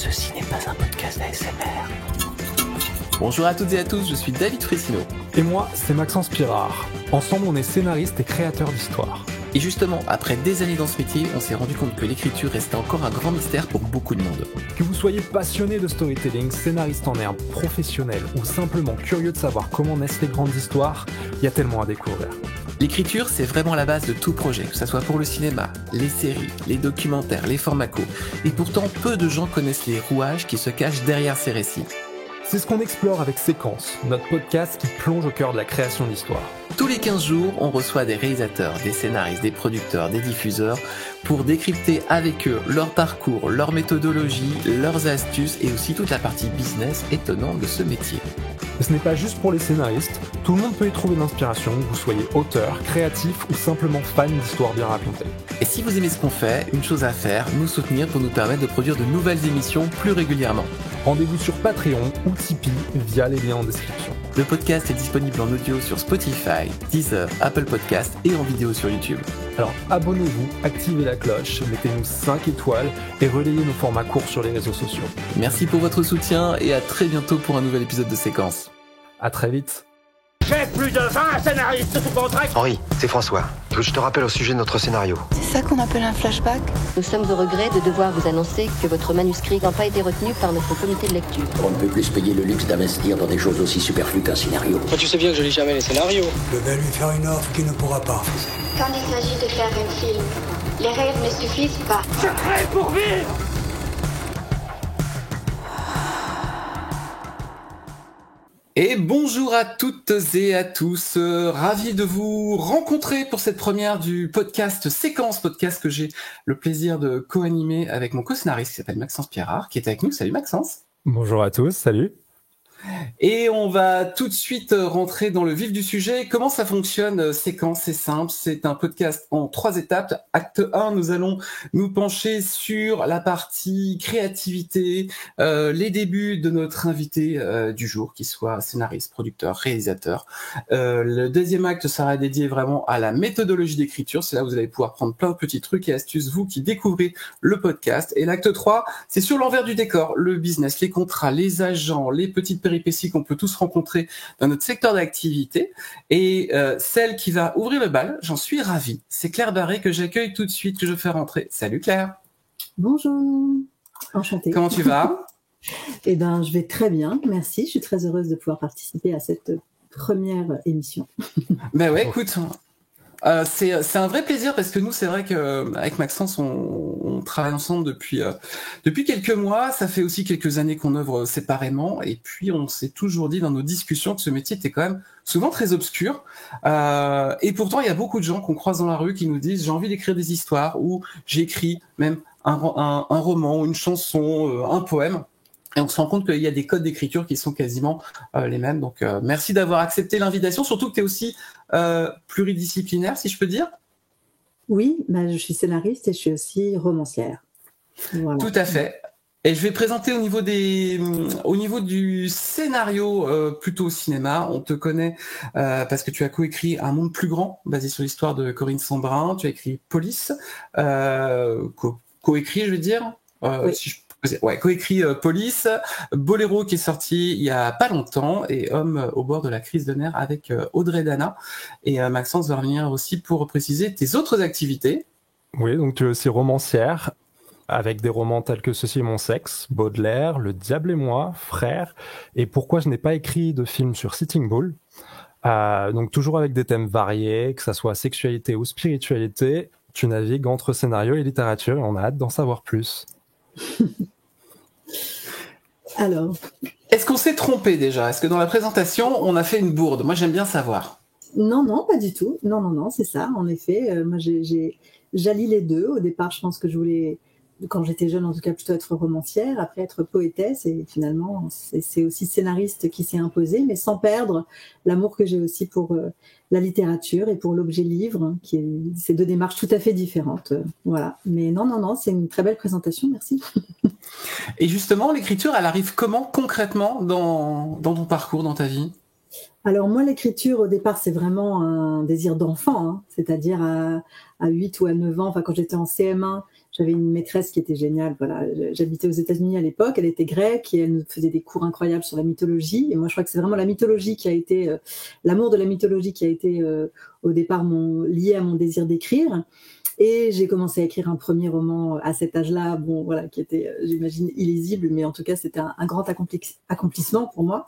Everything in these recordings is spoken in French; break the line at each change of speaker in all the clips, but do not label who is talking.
Ceci n'est pas un podcast ASMR.
Bonjour à toutes et à tous, je suis David Frissino.
Et moi, c'est Maxence Pirard. Ensemble, on est scénariste et créateur d'histoires.
Et justement, après des années dans ce métier, on s'est rendu compte que l'écriture restait encore un grand mystère pour beaucoup de monde.
Que vous soyez passionné de storytelling, scénariste en herbe, professionnel ou simplement curieux de savoir comment naissent les grandes histoires, il y a tellement à découvrir.
L'écriture, c'est vraiment la base de tout projet, que ce soit pour le cinéma, les séries, les documentaires, les formats courts. Et pourtant, peu de gens connaissent les rouages qui se cachent derrière ces récits.
C'est ce qu'on explore avec Séquence, notre podcast qui plonge au cœur de la création d'histoires.
Tous les 15 jours, on reçoit des réalisateurs, des scénaristes, des producteurs, des diffuseurs pour décrypter avec eux leur parcours, leur méthodologie, leurs astuces et aussi toute la partie business étonnante de ce métier.
Mais ce n'est pas juste pour les scénaristes, tout le monde peut y trouver de l'inspiration, que vous soyez auteur, créatif ou simplement fan d'histoires bien racontées.
Et si vous aimez ce qu'on fait, une chose à faire, nous soutenir pour nous permettre de produire de nouvelles émissions plus régulièrement.
Rendez-vous sur Patreon ou Tipeee via les liens en description.
Le podcast est disponible en audio sur Spotify, Deezer, Apple Podcasts et en vidéo sur YouTube.
Alors abonnez-vous, activez la cloche, mettez-nous 5 étoiles et relayez nos formats courts sur les réseaux sociaux.
Merci pour votre soutien et à très bientôt pour un nouvel épisode de Séquence.
À très vite.
J'ai plus de 20 scénaristes sous contrat.
Henri, c'est François. Je te rappelle au sujet de notre scénario.
C'est ça qu'on appelle un flashback?
Nous sommes au regret de devoir vous annoncer que votre manuscrit n'a pas été retenu par notre comité de lecture.
On ne peut plus se payer le luxe d'investir dans des choses aussi superflues qu'un scénario.
Toi, tu sais bien que je lis jamais les scénarios.
Je vais lui faire une offre qu'il ne pourra pas refuser.
Quand il s'agit de faire un film, les rêves ne suffisent pas.
Je crée pour vivre.
Et bonjour à toutes et à tous, ravi de vous rencontrer pour cette première du podcast Séquence, podcast que j'ai le plaisir de co-animer avec mon co-scénariste qui s'appelle Maxence Pirard, qui est avec nous. Salut Maxence.
Bonjour à tous, salut.
Et on va tout de suite rentrer dans le vif du sujet. Comment ça fonctionne, Séquence? C'est simple, c'est un podcast en 3 étapes. Acte 1, nous allons nous pencher sur la partie créativité, les débuts de notre invité du jour, qui soit scénariste, producteur, réalisateur. Le deuxième acte sera dédié vraiment à la méthodologie d'écriture. C'est là où vous allez pouvoir prendre plein de petits trucs et astuces, vous qui découvrez le podcast. Et l'acte 3, c'est sur l'envers du décor, le business, les contrats, les agents, les petites péripéties qu'on peut tous rencontrer dans notre secteur d'activité. Et celle qui va ouvrir le bal, j'en suis ravi, c'est Claire Barré que j'accueille tout de suite, que je fais rentrer. Salut Claire.
Bonjour, enchantée.
Comment tu vas?
Eh ben, je vais très bien, merci. Je suis très heureuse de pouvoir participer à cette première émission.
Ben ouais, écoute, c'est un vrai plaisir parce que nous, c'est vrai qu'avec Maxence, on travaille ensemble depuis quelques mois. Ça fait aussi quelques années qu'on œuvre séparément. Et puis, on s'est toujours dit dans nos discussions que ce métier était quand même souvent très obscur. Et pourtant, il y a beaucoup de gens qu'on croise dans la rue qui nous disent « j'ai envie d'écrire des histoires » ou « j'ai écrit même un roman, une chanson, un poème ». Et on se rend compte qu'il y a des codes d'écriture qui sont quasiment les mêmes. Donc, merci d'avoir accepté l'invitation, surtout que tu es aussi pluridisciplinaire, si je peux dire.
Oui, je suis scénariste et je suis aussi romancière. Voilà.
Tout à fait. Et je vais présenter au niveau du scénario, plutôt au cinéma. On te connaît parce que tu as coécrit Un monde plus grand, basé sur l'histoire de Corinne Sambrin. Tu as écrit Police, coécrit, je veux dire.
Oui.
Si je coécrit Police, Boléro qui est sorti il y a pas longtemps et Homme au bord de la crise de nerfs avec Audrey Dana. Et Maxence va revenir aussi pour préciser tes autres activités.
Oui, donc tu es aussi romancière avec des romans tels que Ceci est mon sexe, Baudelaire, Le diable et moi, Frères et Pourquoi je n'ai pas écrit de film sur Sitting Bull. Donc toujours avec des thèmes variés, que ça soit sexualité ou spiritualité, tu navigues entre scénario et littérature et on a hâte d'en savoir plus.
Alors,
est-ce qu'on s'est trompé déjà? Est-ce que dans la présentation, on a fait une bourde? Moi, j'aime bien savoir.
Non, pas du tout. Non, c'est ça. En effet, moi, j'allie les deux. Au départ, je pense que je voulais, quand j'étais jeune, en tout cas, plutôt être romancière, après être poétesse, et finalement, c'est aussi scénariste qui s'est imposé, mais sans perdre l'amour que j'ai aussi pour la littérature et pour l'objet livre, c'est 2 démarches tout à fait différentes. Voilà. Mais non, c'est une très belle présentation, merci.
Et justement, l'écriture, elle arrive comment concrètement dans ton parcours, dans ta vie?
Alors moi, l'écriture, au départ, c'est vraiment un désir d'enfant, hein, c'est-à-dire à 8 ou à 9 ans, enfin quand j'étais en CM1, j'avais une maîtresse qui était géniale. Voilà, j'habitais aux États-Unis à l'époque, elle était grecque et elle nous faisait des cours incroyables sur la mythologie. Et moi, je crois que c'est vraiment la mythologie qui a été, l'amour de la mythologie qui a été au départ lié à mon désir d'écrire. Et j'ai commencé à écrire un premier roman à cet âge-là, bon, voilà, qui était, j'imagine, illisible, mais en tout cas, c'était un grand accomplissement pour moi.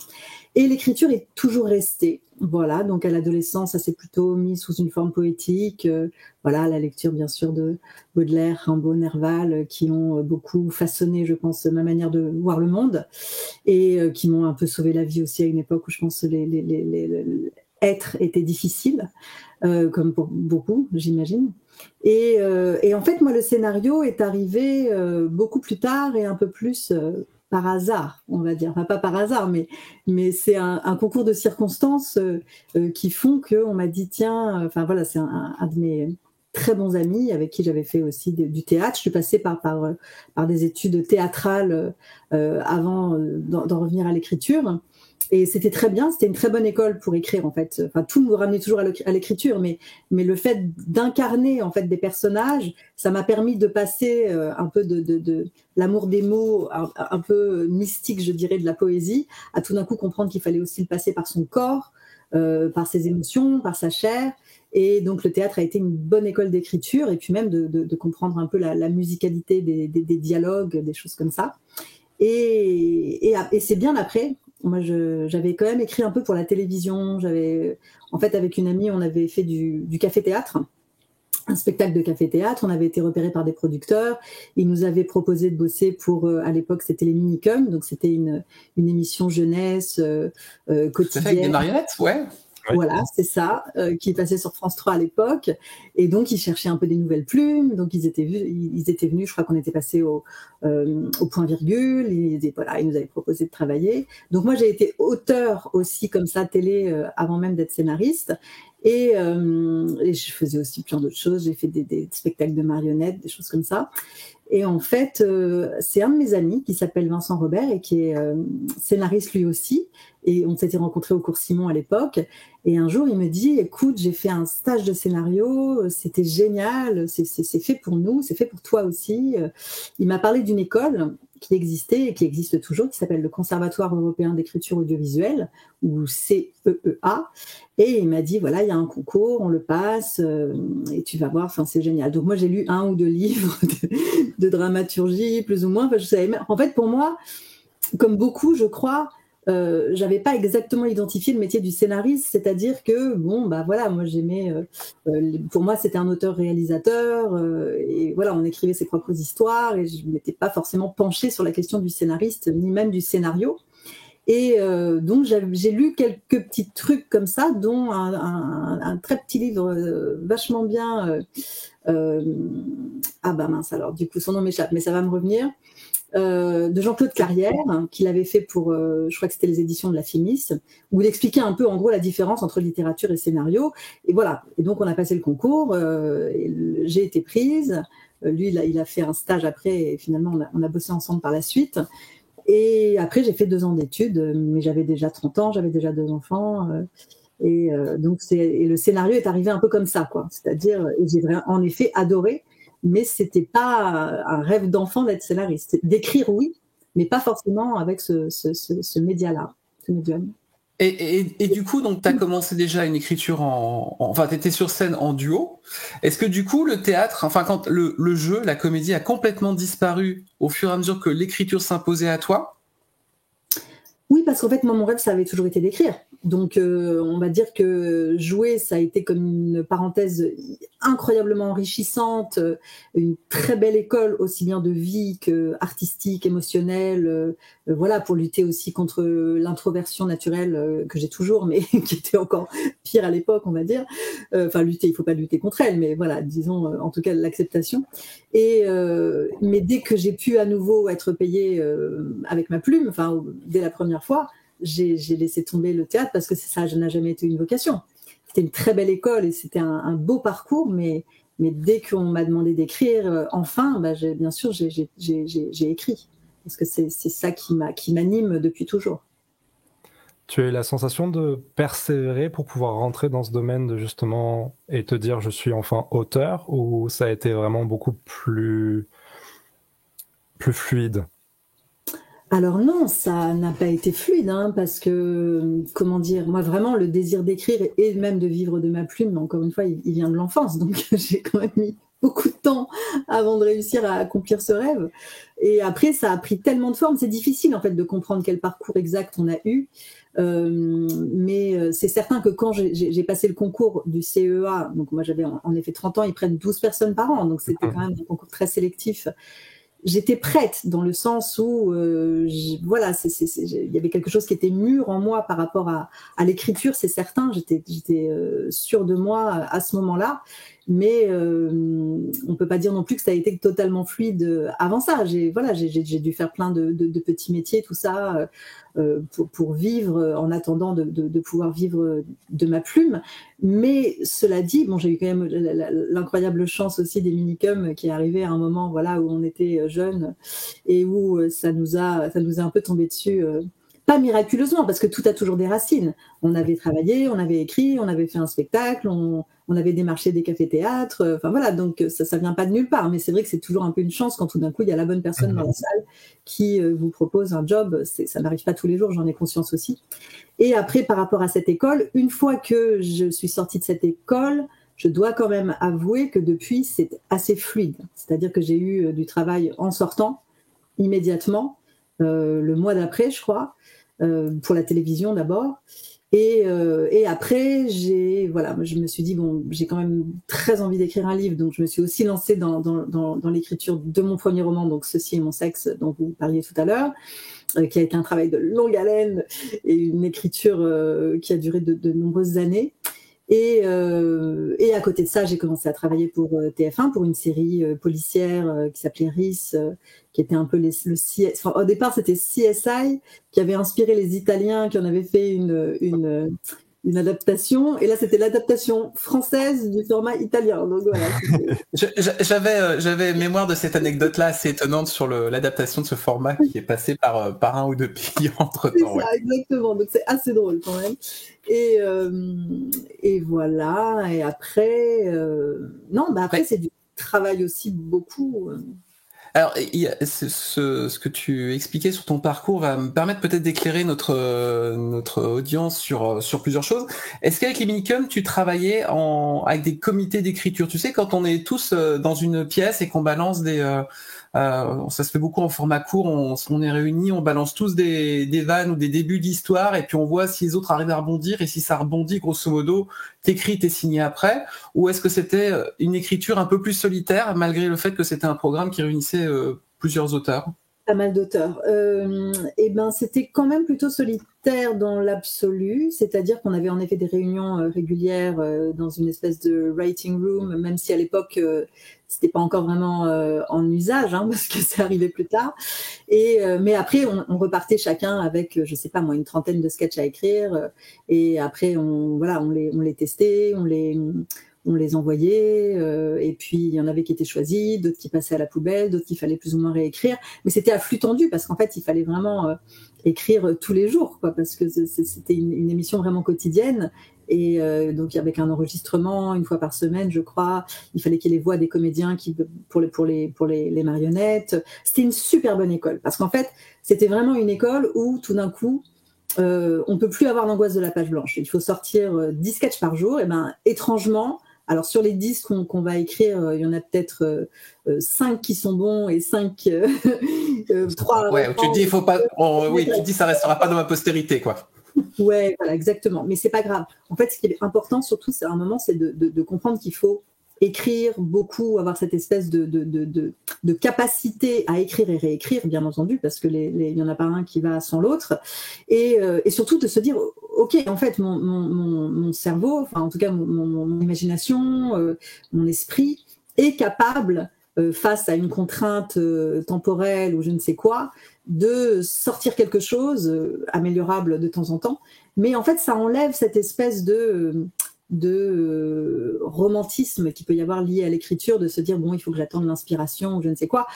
Et l'écriture est toujours restée. Voilà, donc à l'adolescence, ça s'est plutôt mis sous une forme poétique. Voilà, la lecture, bien sûr, de Baudelaire, Rimbaud, Nerval, qui ont beaucoup façonné, je pense, ma manière de voir le monde et qui m'ont un peu sauvé la vie aussi à une époque où je pense les être était difficile, comme pour beaucoup, j'imagine. Et en fait, moi, le scénario est arrivé beaucoup plus tard et un peu plus par hasard, on va dire. Enfin, pas par hasard, mais c'est un concours de circonstances qui font qu'on m'a dit, tiens, enfin voilà, c'est un de mes très bons amis avec qui j'avais fait aussi du théâtre. Je suis passée par des études théâtrales avant d'en revenir à l'écriture. Et c'était très bien, c'était une très bonne école pour écrire en fait. Enfin, tout me ramenait toujours à l'écriture, mais le fait d'incarner en fait des personnages, ça m'a permis de passer un peu de l'amour des mots, un peu mystique, je dirais, de la poésie, à tout d'un coup comprendre qu'il fallait aussi le passer par son corps, par ses émotions, par sa chair. Et donc le théâtre a été une bonne école d'écriture, et puis même de comprendre un peu la musicalité des dialogues, des choses comme ça. Et c'est bien après. Moi, j'avais quand même écrit un peu pour la télévision. En fait, avec une amie, on avait fait du café-théâtre, un spectacle de café-théâtre. On avait été repérés par des producteurs. Ils nous avaient proposé de bosser pour, à l'époque, c'était les Minicums. Donc, c'était une émission jeunesse quotidienne.
Ça fait avec des marionnettes, ouais.
Voilà, c'est ça, qui passait sur France 3 à l'époque. Et donc, ils cherchaient un peu des nouvelles plumes. Donc, ils étaient venus, je crois qu'on était passé au point virgule. Ils nous avaient proposé de travailler. Donc, moi, j'ai été auteur aussi, comme ça, télé, avant même d'être scénariste. Et je faisais aussi plein d'autres choses. J'ai fait des spectacles de marionnettes, des choses comme ça. Et en fait, c'est un de mes amis qui s'appelle Vincent Robert et qui est scénariste lui aussi. Et on s'était rencontrés au cours Simon à l'époque. Et un jour, il me dit, écoute, j'ai fait un stage de scénario, c'était génial, c'est fait pour nous, c'est fait pour toi aussi. Il m'a parlé d'une école qui existait et qui existe toujours, qui s'appelle le Conservatoire européen d'écriture audiovisuelle, ou CEEA. Et il m'a dit, voilà, il y a un concours, on le passe, et tu vas voir, enfin, c'est génial. Donc moi, j'ai lu 1 ou 2 livres de dramaturgie, plus ou moins. Enfin, je savais même... En fait, pour moi, comme beaucoup, je crois, j'avais pas exactement identifié le métier du scénariste, c'est-à-dire que bon bah voilà, moi j'aimais, pour moi c'était un auteur-réalisateur et voilà, on écrivait ses propres histoires et je m'étais pas forcément penchée sur la question du scénariste ni même du scénario. Et donc j'ai lu quelques petits trucs comme ça, dont un très petit livre vachement bien. Ah bah mince, alors du coup son nom m'échappe, mais ça va me revenir. De Jean-Claude Carrière, qu'il avait fait pour, je crois que c'était les éditions de la Finis, où il expliquait un peu en gros la différence entre littérature et scénario. Et voilà. Et donc on a passé le concours, j'ai été prise. Lui, il a fait un stage après, et finalement on a bossé ensemble par la suite. Et après j'ai fait 2 ans d'études, mais j'avais déjà 30 ans, j'avais déjà 2 enfants. Donc le scénario est arrivé un peu comme ça, quoi. C'est-à-dire, j'ai en effet adoré. Mais c'était pas un rêve d'enfant d'être scénariste. D'écrire, oui, mais pas forcément avec ce média-là, ce médium.
Et du coup, donc, tu as commencé déjà une écriture enfin, tu étais sur scène en duo. Est-ce que du coup, le théâtre, enfin, quand le jeu, la comédie a complètement disparu au fur et à mesure que l'écriture s'imposait à toi?
Oui, parce qu'en fait, moi, mon rêve, ça avait toujours été d'écrire. Donc, on va dire que jouer, ça a été comme une parenthèse incroyablement enrichissante, une très belle école, aussi bien de vie que artistique, émotionnelle, voilà, pour lutter aussi contre l'introversion naturelle que j'ai toujours, mais qui était encore pire à l'époque, on va dire. Enfin, lutter, il faut pas lutter contre elle, mais voilà, disons, en tout cas, l'acceptation. Mais dès que j'ai pu à nouveau être payée avec ma plume, enfin, dès la première fois, j'ai laissé tomber le théâtre parce que ça n'a jamais été une vocation. C'était une très belle école et c'était un beau parcours, mais dès qu'on m'a demandé d'écrire, enfin, bah, bien sûr, j'ai écrit. Parce que c'est ça qui m'anime depuis toujours.
Tu as eu la sensation de persévérer pour pouvoir rentrer dans ce domaine et te dire je suis enfin auteur, ou ça a été vraiment beaucoup plus plus fluide?
Alors non, ça n'a pas été fluide, hein, parce que, comment dire, moi vraiment le désir d'écrire et même de vivre de ma plume, encore une fois, il vient de l'enfance, donc j'ai quand même mis beaucoup de temps avant de réussir à accomplir ce rêve. Et après, ça a pris tellement de formes, c'est difficile en fait de comprendre quel parcours exact on a eu. Mais c'est certain que quand j'ai passé le concours du CEA, donc moi j'avais en effet 30 ans, ils prennent 12 personnes par an, donc c'était quand même un concours très sélectif. J'étais prête dans le sens où voilà, il y avait quelque chose qui était mûr en moi par rapport à l'écriture, c'est certain. J'étais sûre de moi à ce moment-là, mais on peut pas dire non plus que ça a été totalement fluide avant ça. J'ai dû faire plein de petits métiers, tout ça, pour vivre en attendant de pouvoir vivre de ma plume. Mais cela dit, bon, j'ai eu quand même l'incroyable chance aussi des minicums qui est arrivé à un moment, voilà, où on était jeunes et où ça nous a un peu tombé dessus. Pas miraculeusement, parce que tout a toujours des racines. On avait travaillé, on avait écrit, on avait fait un spectacle, on avait démarché des cafés-théâtres. Enfin voilà, donc ça vient pas de nulle part. Mais c'est vrai que c'est toujours un peu une chance quand tout d'un coup il y a la bonne personne dans la salle qui vous propose un job. Ça n'arrive pas tous les jours, j'en ai conscience aussi. Et après, par rapport à cette école, une fois que je suis sortie de cette école, je dois quand même avouer que depuis c'est assez fluide. C'est-à-dire que j'ai eu du travail en sortant immédiatement, le mois d'après, je crois. Pour la télévision d'abord, et après je me suis dit bon, j'ai quand même très envie d'écrire un livre, donc je me suis aussi lancée dans l'écriture de mon premier roman, donc Ceci est mon sexe, dont vous parliez tout à l'heure, qui a été un travail de longue haleine et une écriture qui a duré de nombreuses années. Et à côté de ça, j'ai commencé à travailler pour TF1 pour une série policière qui s'appelait RIS, qui était un peu enfin, au départ c'était CSI, qui avait inspiré les Italiens, qui en avaient fait une adaptation, et là c'était l'adaptation française du format italien. Donc voilà.
J'avais mémoire de cette anecdote-là assez étonnante sur l'adaptation de ce format qui est passé par un ou deux pays entre-temps.
C'est ça, exactement. Donc c'est assez drôle quand même. Et voilà. Et après, après c'est du travail aussi beaucoup.
Alors, ce que tu expliquais sur ton parcours va me permettre peut-être d'éclairer notre audience sur plusieurs choses. Est-ce qu'avec les minicums, tu travaillais avec des comités d'écriture? Tu sais, quand on est tous dans une pièce et qu'on balance ça se fait beaucoup en format court, on est réunis, on balance tous des vannes ou des débuts d'histoire, et puis on voit si les autres arrivent à rebondir, et si ça rebondit, grosso modo, t'écris, t'es signé après. Ou est-ce que c'était une écriture un peu plus solitaire, malgré le fait que c'était un programme qui réunissait plusieurs auteurs?
Pas mal d'auteurs. C'était quand même plutôt solitaire dans l'absolu, c'est-à-dire qu'on avait en effet des réunions régulières dans une espèce de writing room, même si à l'époque c'était pas encore vraiment en usage, parce que c'est arrivé plus tard. Mais après on repartait chacun avec, je sais pas moi, une trentaine de sketchs à écrire, et après on les testait, on les envoyait, et puis il y en avait qui étaient choisis, d'autres qui passaient à la poubelle, d'autres qu'il fallait plus ou moins réécrire. Mais c'était à flux tendu, parce qu'en fait, il fallait vraiment écrire tous les jours, quoi, parce que c'était une émission vraiment quotidienne. Et donc avec un enregistrement une fois par semaine, je crois. Il fallait qu'il y ait les voix des comédiens pour les marionnettes. C'était une super bonne école, parce qu'en fait, c'était vraiment une école où tout d'un coup, on peut plus avoir l'angoisse de la page blanche. Il faut sortir 10 sketchs par jour. Et étrangement, alors sur les 10 qu'on va écrire, il y en a peut-être 5 qui sont bons et 5 3.
Ouais, tu te dis il faut pas. Tu te dis ça restera pas dans ma postérité, quoi.
Ouais, voilà, exactement. Mais c'est pas grave. En fait, ce qui est important surtout, c'est à un moment, c'est de comprendre qu'il faut écrire beaucoup, avoir cette espèce de capacité à écrire et réécrire, bien entendu, parce que il y en a pas un qui va sans l'autre, et surtout de se dire, ok, en fait, mon cerveau, enfin en tout cas mon imagination, mon esprit est capable, face à une contrainte temporelle ou je ne sais quoi, de sortir quelque chose améliorable de temps en temps, mais en fait ça enlève cette espèce de romantisme qui peut y avoir lié à l'écriture, de se dire bon, il faut que j'attende l'inspiration ou je ne sais quoi.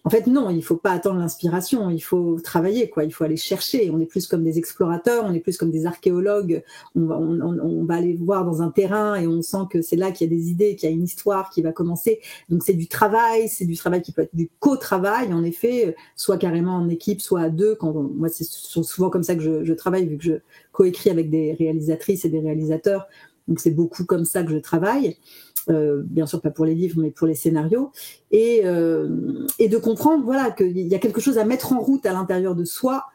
En fait, non, il faut pas attendre l'inspiration, il faut travailler, quoi. Il faut aller chercher. On est plus comme des explorateurs, on est plus comme des archéologues. On va aller voir dans un terrain et on sent que c'est là qu'il y a des idées, qu'il y a une histoire qui va commencer. Donc c'est du travail qui peut être du co-travail, en effet, soit carrément en équipe, soit à deux. Moi, c'est souvent comme ça que je travaille, vu que je coécris avec des réalisatrices et des réalisateurs. Donc c'est beaucoup comme ça que je travaille. Bien sûr pas pour les livres mais pour les scénarios et de comprendre voilà qu'il y a quelque chose à mettre en route à l'intérieur de soi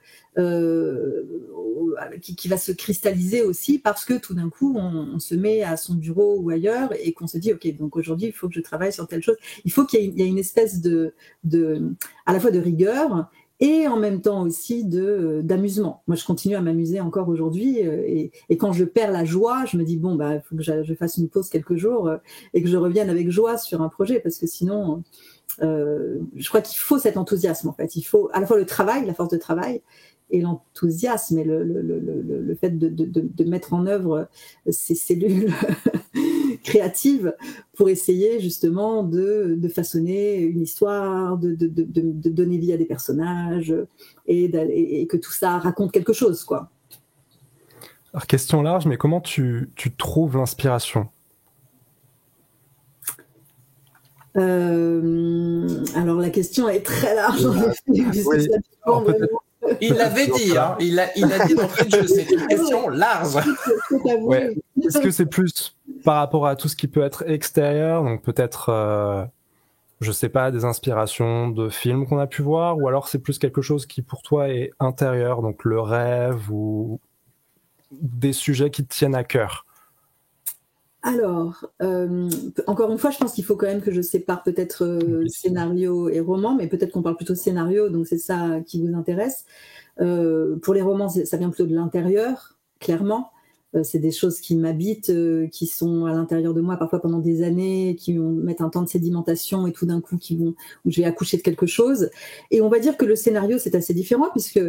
qui va se cristalliser aussi parce que tout d'un coup on se met à son bureau ou ailleurs et qu'on se dit ok donc aujourd'hui il faut que je travaille sur telle chose, il faut qu'il y ait une espèce de à la fois de rigueur et en même temps aussi d'amusement. Moi, je continue à m'amuser encore aujourd'hui et quand je perds la joie, je me dis bon bah il faut que je fasse une pause quelques jours et que je revienne avec joie sur un projet parce que sinon, je crois qu'il faut cet enthousiasme en fait. Il faut à la fois le travail, la force de travail et l'enthousiasme et le fait de mettre en œuvre ces cellules créatives pour essayer justement de façonner une histoire, de donner vie à des personnages et que tout ça raconte quelque chose, quoi.
Alors, question large, mais comment tu trouves l'inspiration ?
Alors la question est très large en effet, puisque ça dépend vraiment.
Il l'avait dit, hein. Il a dit d'entrée de jeu, c'est une question large.
Ouais. Est-ce que c'est plus par rapport à tout ce qui peut être extérieur, donc peut-être, je sais pas, des inspirations de films qu'on a pu voir, ou alors c'est plus quelque chose qui pour toi est intérieur, donc le rêve ou des sujets qui te tiennent à cœur ?
Alors, encore une fois, je pense qu'il faut quand même que je sépare peut-être scénario et roman, mais peut-être qu'on parle plutôt de scénario, donc c'est ça qui vous intéresse. Pour les romans, ça vient plutôt de l'intérieur, clairement. C'est des choses qui m'habitent, qui sont à l'intérieur de moi, parfois pendant des années, qui vont mettre un temps de sédimentation et tout d'un coup où je vais accoucher de quelque chose. Et on va dire que le scénario, c'est assez différent puisque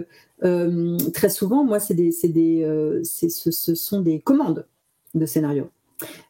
très souvent, moi, ce sont des commandes de scénario.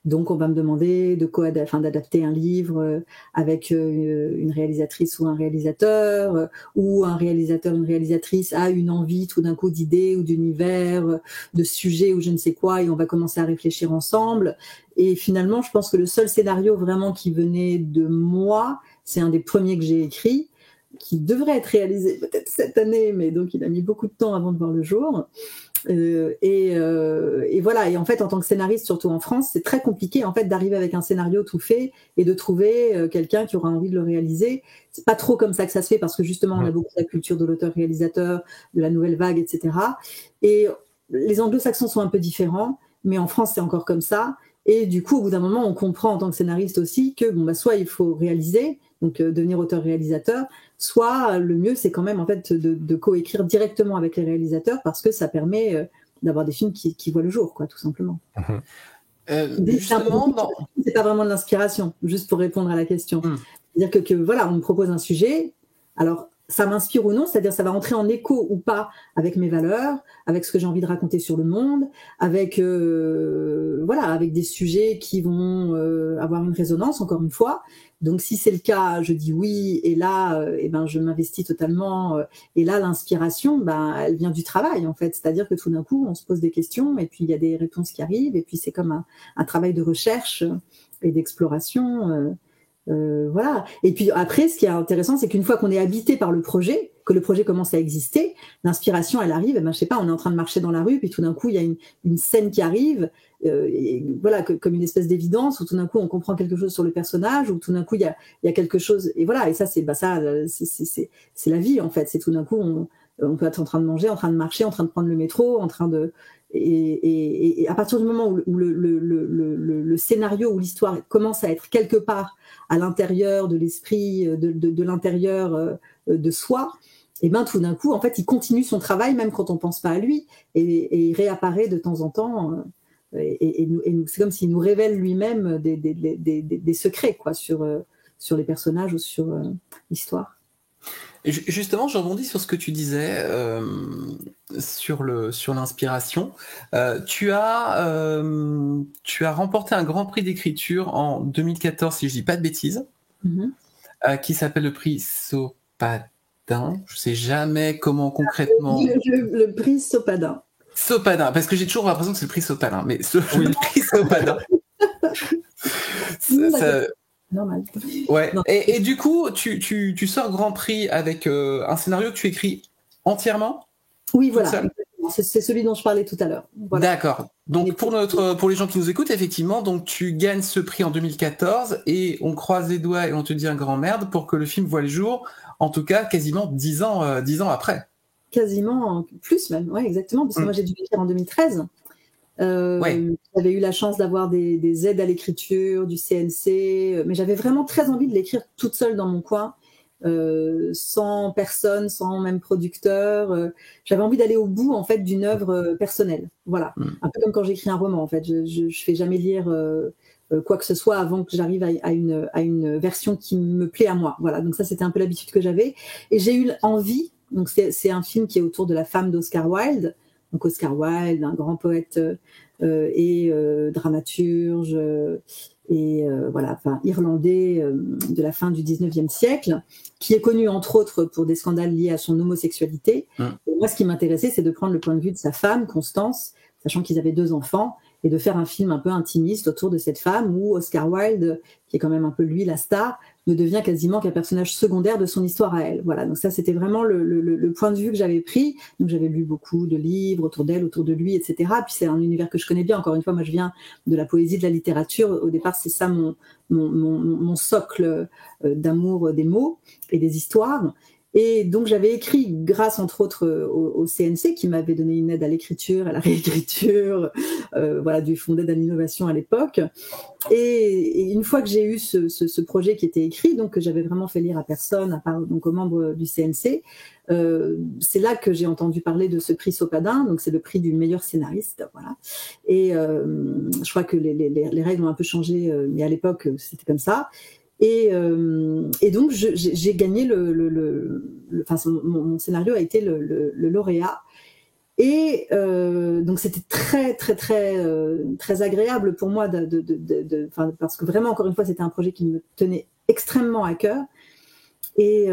Donc, on va me demander d'adapter un livre avec une réalisatrice ou un réalisateur, ou un réalisateur, une réalisatrice a une envie tout d'un coup d'idée ou d'univers, de sujet ou je ne sais quoi, et on va commencer à réfléchir ensemble. Et finalement, je pense que le seul scénario vraiment qui venait de moi, c'est un des premiers que j'ai écrit, qui devrait être réalisé peut-être cette année, mais donc il a mis beaucoup de temps avant de voir le jour. Et voilà. Et en fait, en tant que scénariste, surtout en France, c'est très compliqué en fait d'arriver avec un scénario tout fait et de trouver quelqu'un qui aura envie de le réaliser. C'est pas trop comme ça que ça se fait parce que justement, on a beaucoup la culture de l'auteur-réalisateur, de la nouvelle vague, etc. Et les anglo-saxons sont un peu différents, mais en France, c'est encore comme ça. Et du coup, au bout d'un moment, on comprend en tant que scénariste aussi que soit il faut réaliser, donc devenir auteur-réalisateur, soit le mieux, c'est quand même en fait de coécrire directement avec les réalisateurs parce que ça permet d'avoir des films qui voient le jour, quoi, tout simplement.
Justement,
c'est pas vraiment de l'inspiration, juste pour répondre à la question. C'est-à-dire que voilà, on me propose un sujet, alors ça m'inspire ou non, c'est-à-dire ça va entrer en écho ou pas avec mes valeurs, avec ce que j'ai envie de raconter sur le monde, avec avec des sujets qui vont avoir une résonance, encore une fois. Donc si c'est le cas, je dis oui, et là, je m'investis totalement. Et là, l'inspiration, elle vient du travail en fait, c'est-à-dire que tout d'un coup, on se pose des questions et puis il y a des réponses qui arrivent et puis c'est comme un travail de recherche et d'exploration. Voilà. Et puis après, ce qui est intéressant, c'est qu'une fois qu'on est habité par le projet, que le projet commence à exister, l'inspiration, elle arrive. Je sais pas, on est en train de marcher dans la rue, puis tout d'un coup, il y a une scène qui arrive, comme une espèce d'évidence, où tout d'un coup, on comprend quelque chose sur le personnage, où tout d'un coup, il y a quelque chose. Et voilà. Et ça, c'est la vie en fait. C'est tout d'un coup, on peut être en train de manger, en train de marcher, en train de prendre le métro, en train de et à partir du moment où le scénario ou l'histoire commence à être quelque part à l'intérieur de l'esprit, de l'intérieur de soi, et tout d'un coup, en fait, il continue son travail même quand on pense pas à lui, et il réapparaît de temps en temps, et c'est comme s'il nous révèle lui-même des secrets, quoi, sur les personnages ou sur l'histoire.
Justement, je rebondis sur ce que tu disais sur l'inspiration. Tu as remporté un grand prix d'écriture en 2014, si je dis pas de bêtises, qui s'appelle le prix Sopadin. Je sais jamais comment concrètement.
Le prix Sopadin.
Sopadin, parce que j'ai toujours l'impression que c'est le prix Sopadin, mais le prix Sopadin.
Normal.
Ouais. Et du coup, tu sors Grand Prix avec un scénario que tu écris entièrement?
Oui, voilà. C'est celui dont je parlais tout à l'heure. Voilà.
D'accord. Donc pour les gens qui nous écoutent, effectivement, donc tu gagnes ce prix en 2014 et on croise les doigts et on te dit un grand merde pour que le film voit le jour, en tout cas quasiment 10 ans après.
Quasiment plus même, ouais, exactement, parce que moi j'ai dû l'écrire en 2013. J'avais eu la chance d'avoir des aides à l'écriture, du CNC, mais j'avais vraiment très envie de l'écrire toute seule dans mon coin. Sans personne, sans même producteur. J'avais envie d'aller au bout en fait d'une œuvre personnelle. Voilà, un peu comme quand j'écris un roman. En fait, je fais jamais lire quoi que ce soit avant que j'arrive à une version qui me plaît à moi. Voilà, donc ça c'était un peu l'habitude que j'avais. Et j'ai eu envie. Donc c'est un film qui est autour de la femme d'Oscar Wilde. Donc Oscar Wilde, un grand poète et dramaturge. Irlandais de la fin du 19e siècle, qui est connu entre autres pour des scandales liés à son homosexualité. Et moi, ce qui m'intéressait, c'est de prendre le point de vue de sa femme, Constance, sachant qu'ils avaient 2 enfants, et de faire un film un peu intimiste autour de cette femme où Oscar Wilde, qui est quand même un peu lui la star, ne devient quasiment qu'un personnage secondaire de son histoire à elle. Voilà, donc ça c'était vraiment le point de vue que j'avais pris. Donc j'avais lu beaucoup de livres autour d'elle, autour de lui, etc. Puis c'est un univers que je connais bien. Encore une fois, moi je viens de la poésie, de la littérature. Au départ, c'est ça mon socle d'amour des mots et des histoires. Et donc j'avais écrit, grâce entre autres au CNC qui m'avait donné une aide à l'écriture, à la réécriture, du fonds d'aide à l'innovation à l'époque. Et une fois que j'ai eu ce projet qui était écrit, donc que j'avais vraiment fait lire à personne, à part donc aux membres du CNC, c'est là que j'ai entendu parler de ce prix Sopadin. Donc c'est le prix du meilleur scénariste, voilà. Et je crois que les règles ont un peu changé, mais à l'époque c'était comme ça. Et donc j'ai gagné mon scénario a été le lauréat. Et donc c'était très très très très agréable pour moi parce que vraiment encore une fois c'était un projet qui me tenait extrêmement à cœur. Et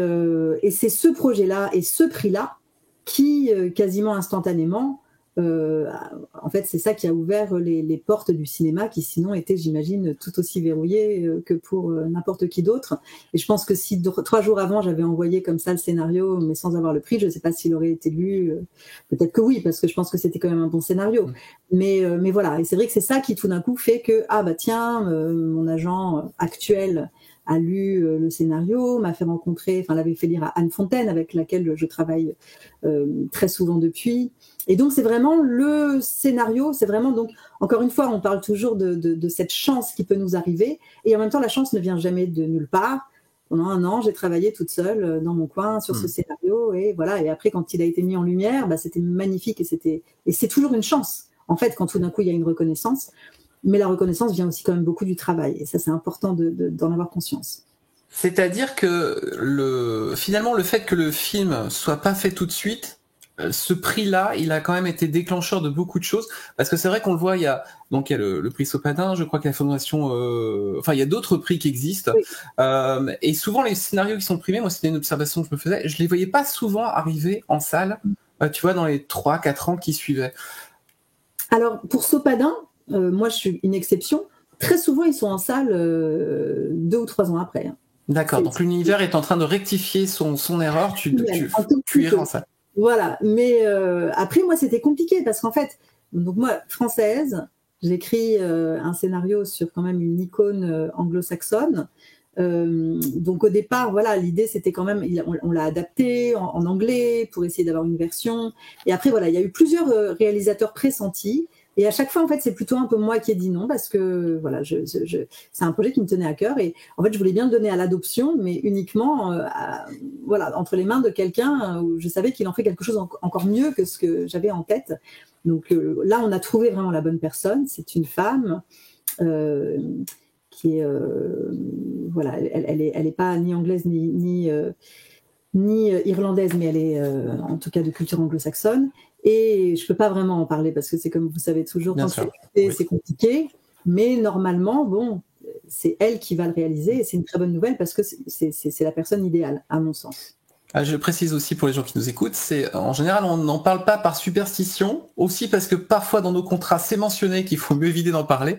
c'est ce projet-là et ce prix-là qui quasiment instantanément en fait, c'est ça qui a ouvert les portes du cinéma qui sinon étaient, j'imagine, tout aussi verrouillées que pour n'importe qui d'autre. Et je pense que si 3 jours avant, j'avais envoyé comme ça le scénario, mais sans avoir le prix, je ne sais pas s'il aurait été lu. Peut-être que oui, parce que je pense que c'était quand même un bon scénario. Mais voilà, et c'est vrai que c'est ça qui tout d'un coup fait que, mon agent actuel a lu le scénario, m'a fait rencontrer, l'avait fait lire à Anne Fontaine, avec laquelle je travaille très souvent depuis. Et donc, c'est vraiment le scénario, c'est vraiment, donc, encore une fois, on parle toujours de cette chance qui peut nous arriver, et en même temps, la chance ne vient jamais de nulle part. Pendant 1 an, j'ai travaillé toute seule dans mon coin sur ce scénario, et voilà, et après, quand il a été mis en lumière, c'était magnifique, et c'est toujours une chance, en fait, quand tout d'un coup, il y a une reconnaissance. Mais la reconnaissance vient aussi quand même beaucoup du travail. Et ça, c'est important d'en avoir conscience.
C'est-à-dire que finalement, le fait que le film soit pas fait tout de suite, ce prix-là, il a quand même été déclencheur de beaucoup de choses. Parce que c'est vrai qu'on le voit, il y a le prix Sopadin, je crois qu'il y a la fondation... il y a d'autres prix qui existent. Oui. Et souvent, les scénarios qui sont primés, moi, c'était une observation que je me faisais, je les voyais pas souvent arriver en salle, tu vois, dans les 3-4 ans qui suivaient.
Alors, pour Sopadin, moi, je suis une exception. Très souvent, ils sont en salle 2 ou 3 ans après.
D'accord. Donc, l'univers est en train de rectifier son erreur. Tu irais en salle.
Voilà. Mais après, moi, c'était compliqué parce qu'en fait, donc moi, française, j'écris un scénario sur quand même une icône anglo-saxonne. Donc au départ, voilà, l'idée c'était quand même, on l'a adapté en anglais pour essayer d'avoir une version. Et après, voilà, il y a eu plusieurs réalisateurs pressentis. Et à chaque fois, en fait, c'est plutôt un peu moi qui ai dit non parce que voilà, c'est un projet qui me tenait à cœur et en fait, je voulais bien le donner à l'adoption, mais uniquement, entre les mains de quelqu'un où je savais qu'il en fait quelque chose encore mieux que ce que j'avais en tête. Donc là, on a trouvé vraiment la bonne personne. C'est une femme qui est, elle est pas ni anglaise ni irlandaise, mais elle est en tout cas de culture anglo-saxonne. Et je ne peux pas vraiment en parler parce que c'est comme vous savez toujours, quand c'est compliqué. Mais normalement, c'est elle qui va le réaliser et c'est une très bonne nouvelle parce que c'est la personne idéale, à mon sens.
Je précise aussi pour les gens qui nous écoutent, c'est en général on n'en parle pas par superstition, aussi parce que parfois dans nos contrats c'est mentionné qu'il faut mieux éviter d'en parler,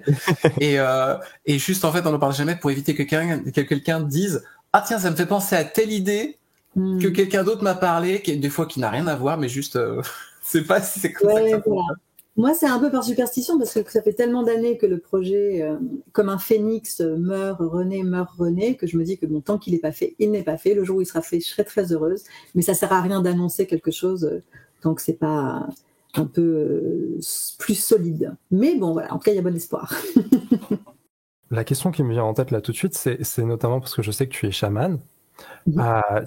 et juste en fait on n'en parle jamais pour éviter que quelqu'un dise ah tiens ça me fait penser à telle idée que quelqu'un d'autre m'a parlé, des fois qui n'a rien à voir, mais juste c'est pas si c'est comme ça que ça fonctionne.
Moi, c'est un peu par superstition parce que ça fait tellement d'années que le projet, comme un phénix, meurt, renaît, que je me dis que bon, tant qu'il n'est pas fait, il n'est pas fait. Le jour où il sera fait, je serai très heureuse. Mais ça sert à rien d'annoncer quelque chose tant que c'est pas un peu plus solide. Mais bon, voilà, en tout cas, il y a bon espoir.
La question qui me vient en tête là tout de suite, c'est notamment parce que je sais que tu es chamane.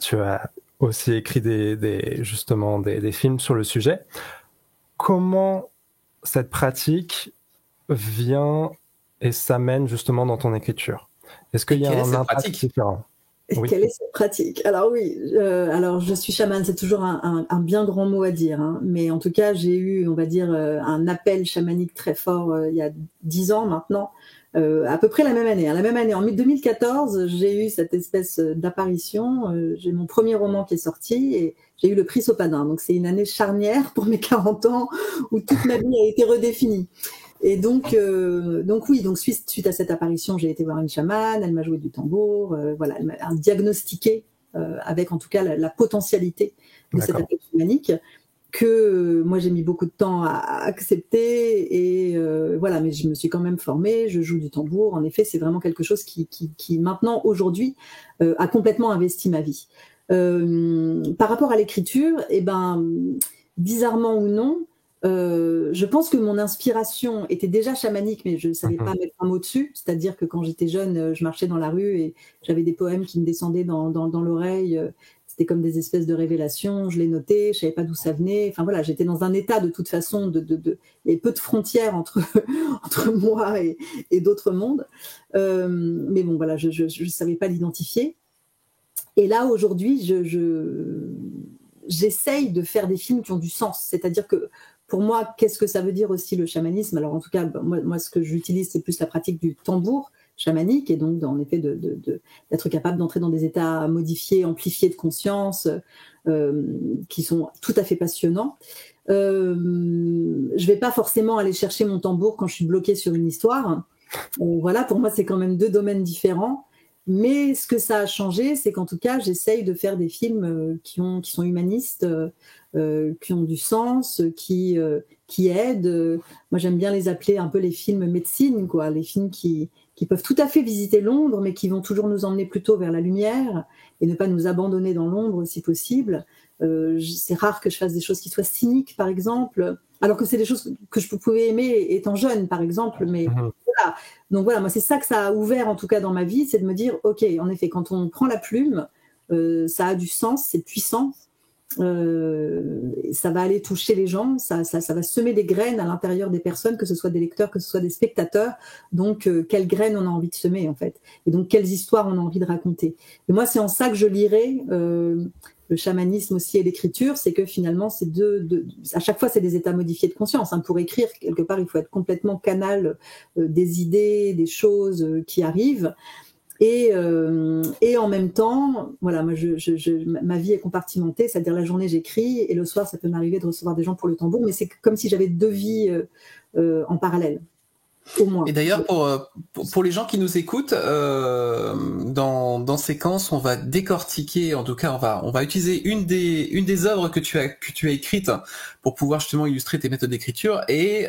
Tu as aussi écrit justement des films sur le sujet. Comment cette pratique vient et s'amène justement dans ton écriture? Est-ce qu'il y a un impact différent?
Oui. Quelle est cette pratique? Alors oui, alors je suis chamane, c'est toujours un bien grand mot à dire, hein, mais en tout cas j'ai eu, on va dire, un appel chamanique très fort il y a 10 ans maintenant, à peu près la même année. En 2014, j'ai eu cette espèce d'apparition, j'ai mon premier roman qui est sorti et j'ai eu le prix Sopadin, donc c'est une année charnière pour mes 40 ans où toute ma vie a été redéfinie. Et donc suite à cette apparition, j'ai été voir une chamane, elle m'a joué du tambour, voilà, elle m'a diagnostiqué avec en tout cas la potentialité de cette appel chamanique que moi j'ai mis beaucoup de temps à accepter et voilà, mais je me suis quand même formée, je joue du tambour. En effet, c'est vraiment quelque chose qui maintenant aujourd'hui a complètement investi ma vie. Par rapport à l'écriture, bizarrement ou non, je pense que mon inspiration était déjà chamanique, mais je ne savais pas mettre un mot dessus. C'est-à-dire que quand j'étais jeune, je marchais dans la rue et j'avais des poèmes qui me descendaient dans l'oreille. C'était comme des espèces de révélations. Je les notais, je ne savais pas d'où ça venait. Enfin voilà, j'étais dans un état de toute façon il y avait peu de frontières entre moi et d'autres mondes. Mais bon, voilà, je ne savais pas l'identifier. Et là, aujourd'hui, j'essaye de faire des films qui ont du sens. C'est-à-dire que pour moi, qu'est-ce que ça veut dire aussi le chamanisme? Alors en tout cas, moi ce que j'utilise, c'est plus la pratique du tambour chamanique, et donc en effet d'être capable d'entrer dans des états modifiés, amplifiés de conscience, qui sont tout à fait passionnants. Je vais pas forcément aller chercher mon tambour quand je suis bloquée sur une histoire. Voilà, pour moi, c'est quand même deux domaines différents. Mais ce que ça a changé, c'est qu'en tout cas, j'essaye de faire des films qui sont humanistes, qui ont du sens, qui aident. Moi, j'aime bien les appeler un peu les films médecine, quoi, les films qui peuvent tout à fait visiter l'ombre, mais qui vont toujours nous emmener plutôt vers la lumière et ne pas nous abandonner dans l'ombre si possible. C'est rare que je fasse des choses qui soient cyniques, par exemple, alors que c'est des choses que je pouvais aimer étant jeune, par exemple, mais voilà. Donc voilà, moi c'est ça que ça a ouvert en tout cas dans ma vie, c'est de me dire, ok, en effet, quand on prend la plume, ça a du sens, c'est puissant, ça va aller toucher les gens, ça va semer des graines à l'intérieur des personnes, que ce soit des lecteurs, que ce soit des spectateurs. Donc quelles graines on a envie de semer en fait, et donc quelles histoires on a envie de raconter. Et moi c'est en ça que je lirais le chamanisme aussi et l'écriture, c'est que finalement c'est à chaque fois c'est des états modifiés de conscience, hein. Pour écrire quelque part il faut être complètement canal des idées, des choses qui arrivent. Et en même temps, voilà, moi ma vie est compartimentée, c'est-à-dire la journée j'écris et le soir ça peut m'arriver de recevoir des gens pour le tambour, mais c'est comme si j'avais deux vies en parallèle, au moins.
Et d'ailleurs pour les gens qui nous écoutent, dans Séquence, on va décortiquer, en tout cas on va utiliser une des œuvres que tu as écrites pour pouvoir justement illustrer tes méthodes d'écriture et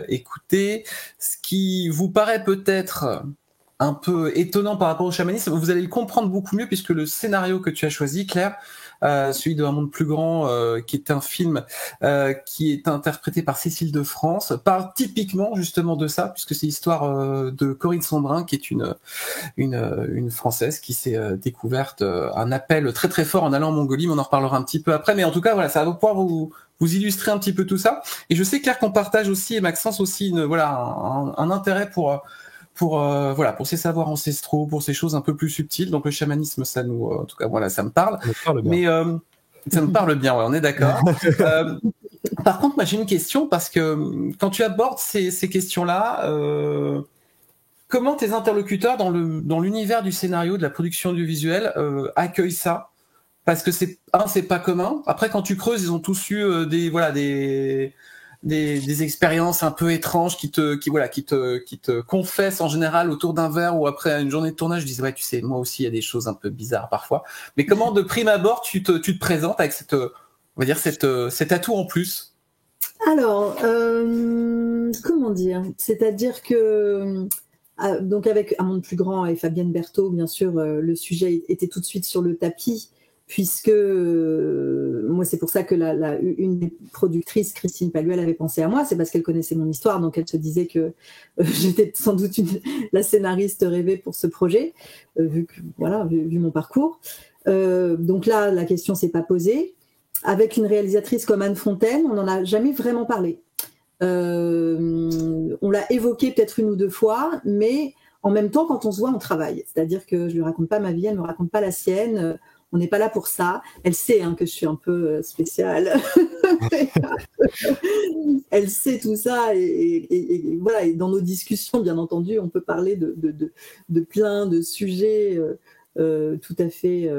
écouter ce qui vous paraît peut-être un peu étonnant par rapport au chamanisme. Vous allez le comprendre beaucoup mieux puisque le scénario que tu as choisi, Claire, celui de Un monde plus grand, qui est un film qui est interprété par Cécile de France, parle typiquement justement de ça, puisque c'est l'histoire de Corinne Sombrin, qui est une Française qui s'est découverte un appel très très fort en allant en Mongolie, mais on en reparlera un petit peu après. Mais en tout cas, voilà, ça va pouvoir vous illustrer un petit peu tout ça. Et je sais, Claire, qu'on partage aussi, et Maxence aussi, un intérêt pour ces savoirs ancestraux, pour ces choses un peu plus subtiles. Donc le chamanisme, ça nous, en tout cas, voilà, ça me parle. Mais ça me parle bien, ouais, on est d'accord. Par contre, moi j'ai une question, parce que quand tu abordes ces questions-là, comment tes interlocuteurs dans l'univers du scénario, de la production audiovisuelle, accueillent ça? parce que c'est pas commun. Après, quand tu creuses, ils ont tous eu des expériences un peu étranges qui te confessent en général autour d'un verre ou après une journée de tournage. Je disais ouais, tu sais, moi aussi il y a des choses un peu bizarres parfois. Mais comment de prime abord tu te présentes avec cet atout en plus?
Alors, comment dire? C'est-à-dire que donc avec Un monde plus grand et Fabienne Berthaud, bien sûr, le sujet était tout de suite sur le tapis, puisque moi c'est pour ça que une des productrices, Christine Paluel, avait pensé à moi, c'est parce qu'elle connaissait mon histoire, donc elle se disait que j'étais sans doute la scénariste rêvée pour ce projet, vu mon parcours. Donc là, la question s'est pas posée. Avec une réalisatrice comme Anne Fontaine, on n'en a jamais vraiment parlé. On l'a évoqué peut-être une ou deux fois, mais en même temps, quand on se voit, on travaille. C'est-à-dire que je lui raconte pas ma vie, elle me raconte pas la sienne. On n'est pas là pour ça. Elle sait que je suis un peu spéciale. Elle sait tout ça. Et voilà. Et dans nos discussions, bien entendu, on peut parler de plein de sujets tout à fait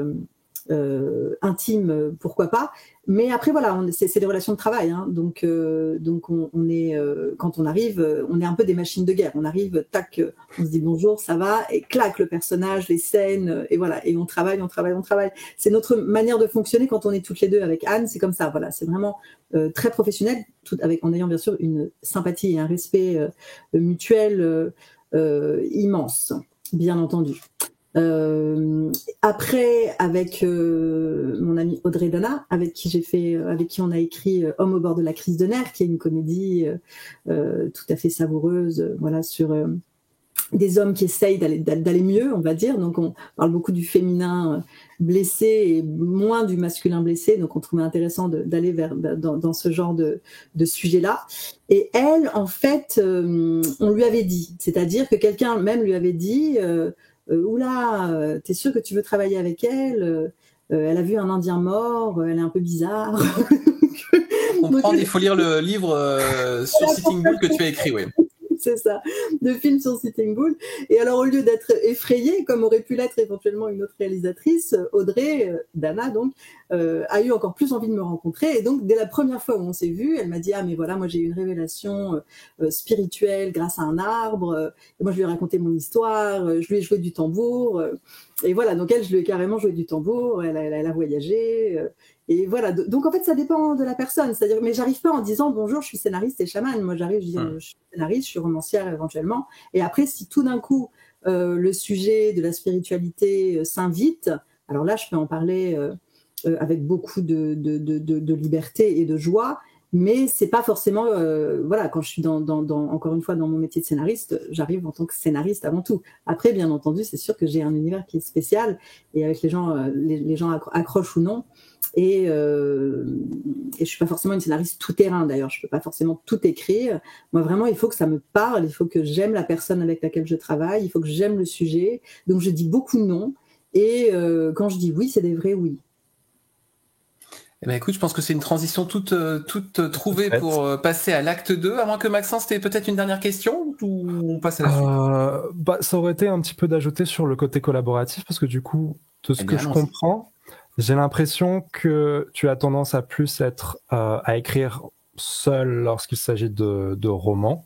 intimes, pourquoi pas. Mais après, voilà, c'est des relations de travail. Donc on est, quand on arrive, on est un peu des machines de guerre. On arrive, tac, on se dit bonjour, ça va, et clac, le personnage, les scènes, et voilà. Et on travaille. C'est notre manière de fonctionner quand on est toutes les deux avec Anne. C'est comme ça, voilà. C'est vraiment très professionnel, en ayant bien sûr une sympathie et un respect mutuel immense, bien entendu. Après, avec mon amie Audrey Dana, avec qui on a écrit Homme au bord de la crise de nerfs, qui est une comédie tout à fait savoureuse, voilà, sur des hommes qui essayent d'aller mieux, on va dire. Donc on parle beaucoup du féminin blessé et moins du masculin blessé. Donc on trouvait intéressant d'aller dans ce genre de sujet-là. Et elle, en fait, on lui avait dit, c'est-à-dire que quelqu'un même lui avait dit oula, t'es sûr que tu veux travailler avec elle? Elle a vu un Indien mort, elle est un peu bizarre.
On comprend, il faut lire le livre sur Sitting Bull que tu as écrit, oui.
C'est ça, de film sur Sitting Bull. Et alors, au lieu d'être effrayée, comme aurait pu l'être éventuellement une autre réalisatrice, Audrey Dana, donc, a eu encore plus envie de me rencontrer. Et donc, dès la première fois où on s'est vu, elle m'a dit « Ah, mais voilà, moi j'ai eu une révélation spirituelle grâce à un arbre. Et moi, je lui ai raconté mon histoire, je lui ai joué du tambour. Et voilà, donc elle, je lui ai carrément joué du tambour, elle a voyagé. Et voilà, donc en fait, ça dépend de la personne. C'est-à-dire, mais j'arrive pas en disant bonjour, je suis scénariste et chamane. Moi, j'arrive, je dis je suis scénariste, je suis romancière éventuellement. Et après, si tout d'un coup le sujet de la spiritualité s'invite, alors là, je peux en parler avec beaucoup de liberté et de joie. Mais c'est pas forcément, voilà, quand je suis encore une fois dans mon métier de scénariste, j'arrive en tant que scénariste avant tout. Après, bien entendu, c'est sûr que j'ai un univers qui est spécial et avec les gens accrochent ou non. Et je suis pas forcément une scénariste tout terrain d'ailleurs. Je peux pas forcément tout écrire. Moi, vraiment, il faut que ça me parle. Il faut que j'aime la personne avec laquelle je travaille. Il faut que j'aime le sujet. Donc, je dis beaucoup non. Et quand je dis oui, c'est des vrais oui.
Eh ben écoute, je pense que c'est une transition toute trouvée pour passer à l'acte 2, à moins que Maxence t'aies peut-être une dernière question ou on passe à la suite.
Ça aurait été un petit peu d'ajouter sur le côté collaboratif parce que du coup, de ce que je comprends, j'ai l'impression que tu as tendance à plus être à écrire seul lorsqu'il s'agit de romans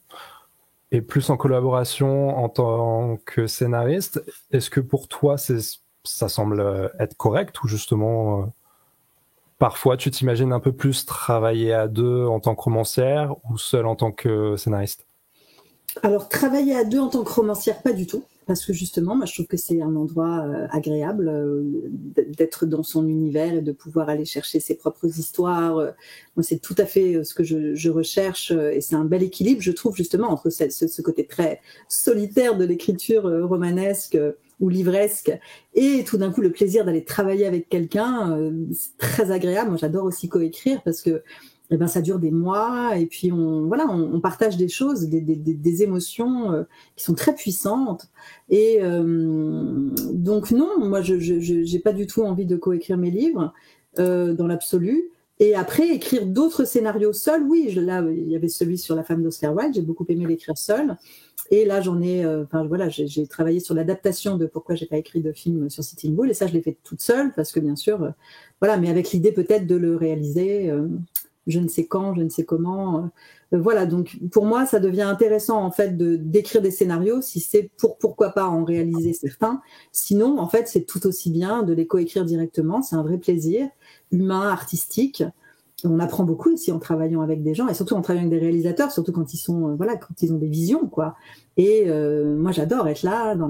et plus en collaboration en tant que scénariste. Est-ce que pour toi, ça semble être correct ou justement... Parfois, tu t'imagines un peu plus travailler à deux en tant que romancière ou seule en tant que scénariste?
Alors, travailler à deux en tant que romancière, pas du tout. Parce que justement, moi, je trouve que c'est un endroit agréable d'être dans son univers et de pouvoir aller chercher ses propres histoires. Moi, c'est tout à fait ce que je recherche et c'est un bel équilibre, je trouve, justement, entre ce côté très solitaire de l'écriture romanesque ou livresque, et tout d'un coup le plaisir d'aller travailler avec quelqu'un, c'est très agréable. Moi, j'adore aussi coécrire parce que ça dure des mois et puis on partage des choses, des émotions qui sont très puissantes. Et donc non, moi j'ai pas du tout envie de coécrire mes livres dans l'absolu. Et après, écrire d'autres scénarios seuls, oui. Là, il y avait celui sur la femme d'Oscar Wilde, j'ai beaucoup aimé l'écrire seul. Et là, j'ai travaillé sur l'adaptation de Pourquoi j'ai pas écrit de film sur Sitting Bull, et ça, je l'ai fait toute seule, parce que bien sûr, mais avec l'idée peut-être de le réaliser, je ne sais quand, je ne sais comment. Voilà, donc pour moi, ça devient intéressant en fait d'écrire des scénarios, si c'est pourquoi pas en réaliser certains. Sinon, en fait, c'est tout aussi bien de les coécrire directement. C'est un vrai plaisir humain, artistique. On apprend beaucoup aussi en travaillant avec des gens, et surtout en travaillant avec des réalisateurs, surtout quand ils sont quand ils ont des visions, quoi. Et moi, j'adore être là dans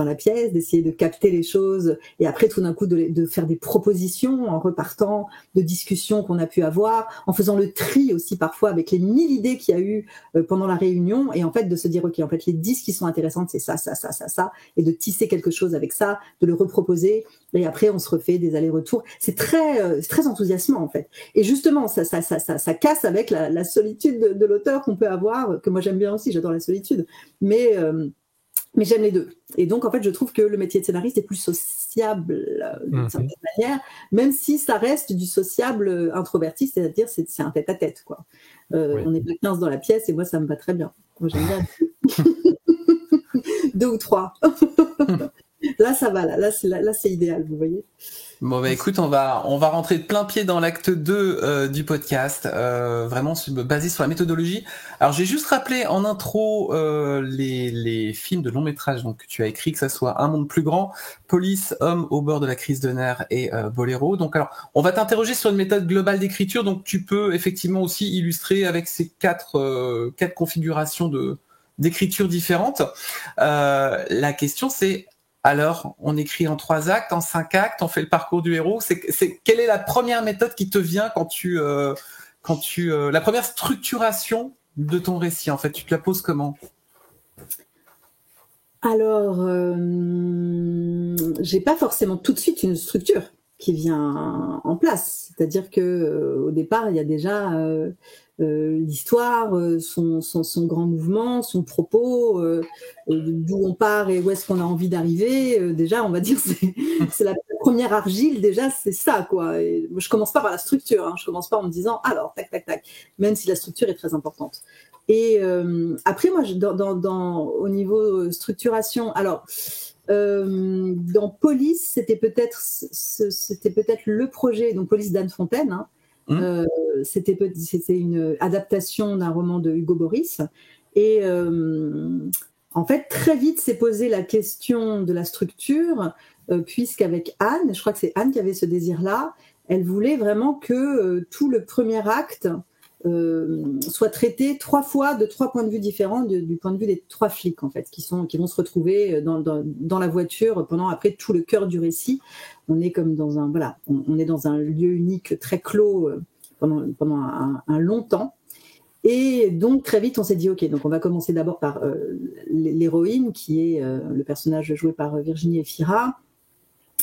la pièce, d'essayer de capter les choses, et après tout d'un coup de faire des propositions en repartant de discussions qu'on a pu avoir, en faisant le tri aussi parfois avec les 1000 idées qu'il y a eu pendant la réunion, et en fait de se dire ok, en fait les 10 qui sont intéressantes, c'est ça, et de tisser quelque chose avec ça, de le reproposer, et après on se refait des allers-retours. C'est très enthousiasmant en fait. Et justement, ça casse avec la solitude de l'auteur qu'on peut avoir, que moi j'aime bien aussi, j'adore la solitude, mais j'aime les deux. Et donc, en fait, je trouve que le métier de scénariste est plus sociable d'une certaine manière, même si ça reste du sociable introverti, c'est-à-dire c'est un tête-à-tête, quoi. On est pas 15 dans la pièce, et moi, ça me va très bien. Moi, j'aime bien 2 ou 3. Là, ça va, là, c'est idéal, vous voyez.
Bon, écoute, on va rentrer de plein pied dans l'acte 2 du podcast, vraiment basé sur la méthodologie. Alors, j'ai juste rappelé en intro les films de long métrage donc, que tu as écrits, que ça soit Un monde plus grand, Police, Homme au bord de la crise de nerfs et Boléro. Donc, alors, on va t'interroger sur une méthode globale d'écriture, donc tu peux effectivement aussi illustrer avec ces quatre configurations d'écriture différentes. La question, c'est... Alors, on écrit en 3 actes, en 5 actes, on fait le parcours du héros. Quelle est la première méthode qui te vient quand tu la première structuration de ton récit, en fait, tu te la poses comment?
Alors, j'ai pas forcément tout de suite une structure qui vient en place. C'est-à-dire que au départ, il y a déjà l'histoire, son grand mouvement, son propos, d'où on part et où est-ce qu'on a envie d'arriver. Déjà, on va dire, c'est la première argile, déjà, c'est ça, quoi. Et je commence pas par la structure, hein. Je commence pas en me disant, alors, tac, tac, tac, même si la structure est très importante. Et après, moi, au niveau structuration, alors, dans Police, c'était peut-être le projet, donc Police d'Anne Fontaine, hein. C'était une adaptation d'un roman de Hugo Boris, et en fait très vite s'est posé la question de la structure, puisqu'avec Anne, je crois que c'est Anne qui avait ce désir-là, elle voulait vraiment que tout le premier acte soit traité 3 fois de 3 points de vue différents, du point de vue des 3 flics en fait, qui vont se retrouver dans la voiture pendant après tout le cœur du récit. On est comme dans on est dans un lieu unique très clos pendant un long temps. Et donc très vite on s'est dit ok, donc on va commencer d'abord par l'héroïne qui est le personnage joué par Virginie Efira.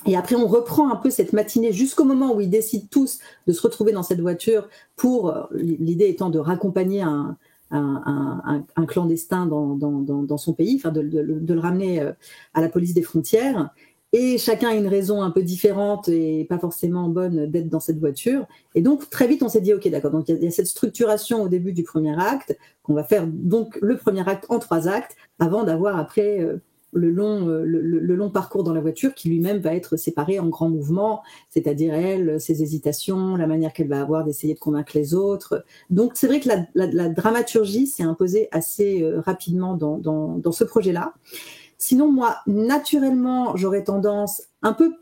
Et après, on reprend un peu cette matinée jusqu'au moment où ils décident tous de se retrouver dans cette voiture pour, l'idée étant de raccompagner un clandestin dans son pays, enfin de le ramener à la police des frontières. Et chacun a une raison un peu différente et pas forcément bonne d'être dans cette voiture. Et donc, très vite, on s'est dit, ok, d'accord, donc il y a cette structuration au début du premier acte, qu'on va faire donc le premier acte en 3 actes, avant d'avoir après... le long parcours dans la voiture qui lui-même va être séparé en grands mouvements, c'est-à-dire elle, ses hésitations, la manière qu'elle va avoir d'essayer de convaincre les autres. Donc c'est vrai que la dramaturgie s'est imposée assez rapidement dans ce projet-là. Sinon, moi, naturellement, j'aurais tendance, un peu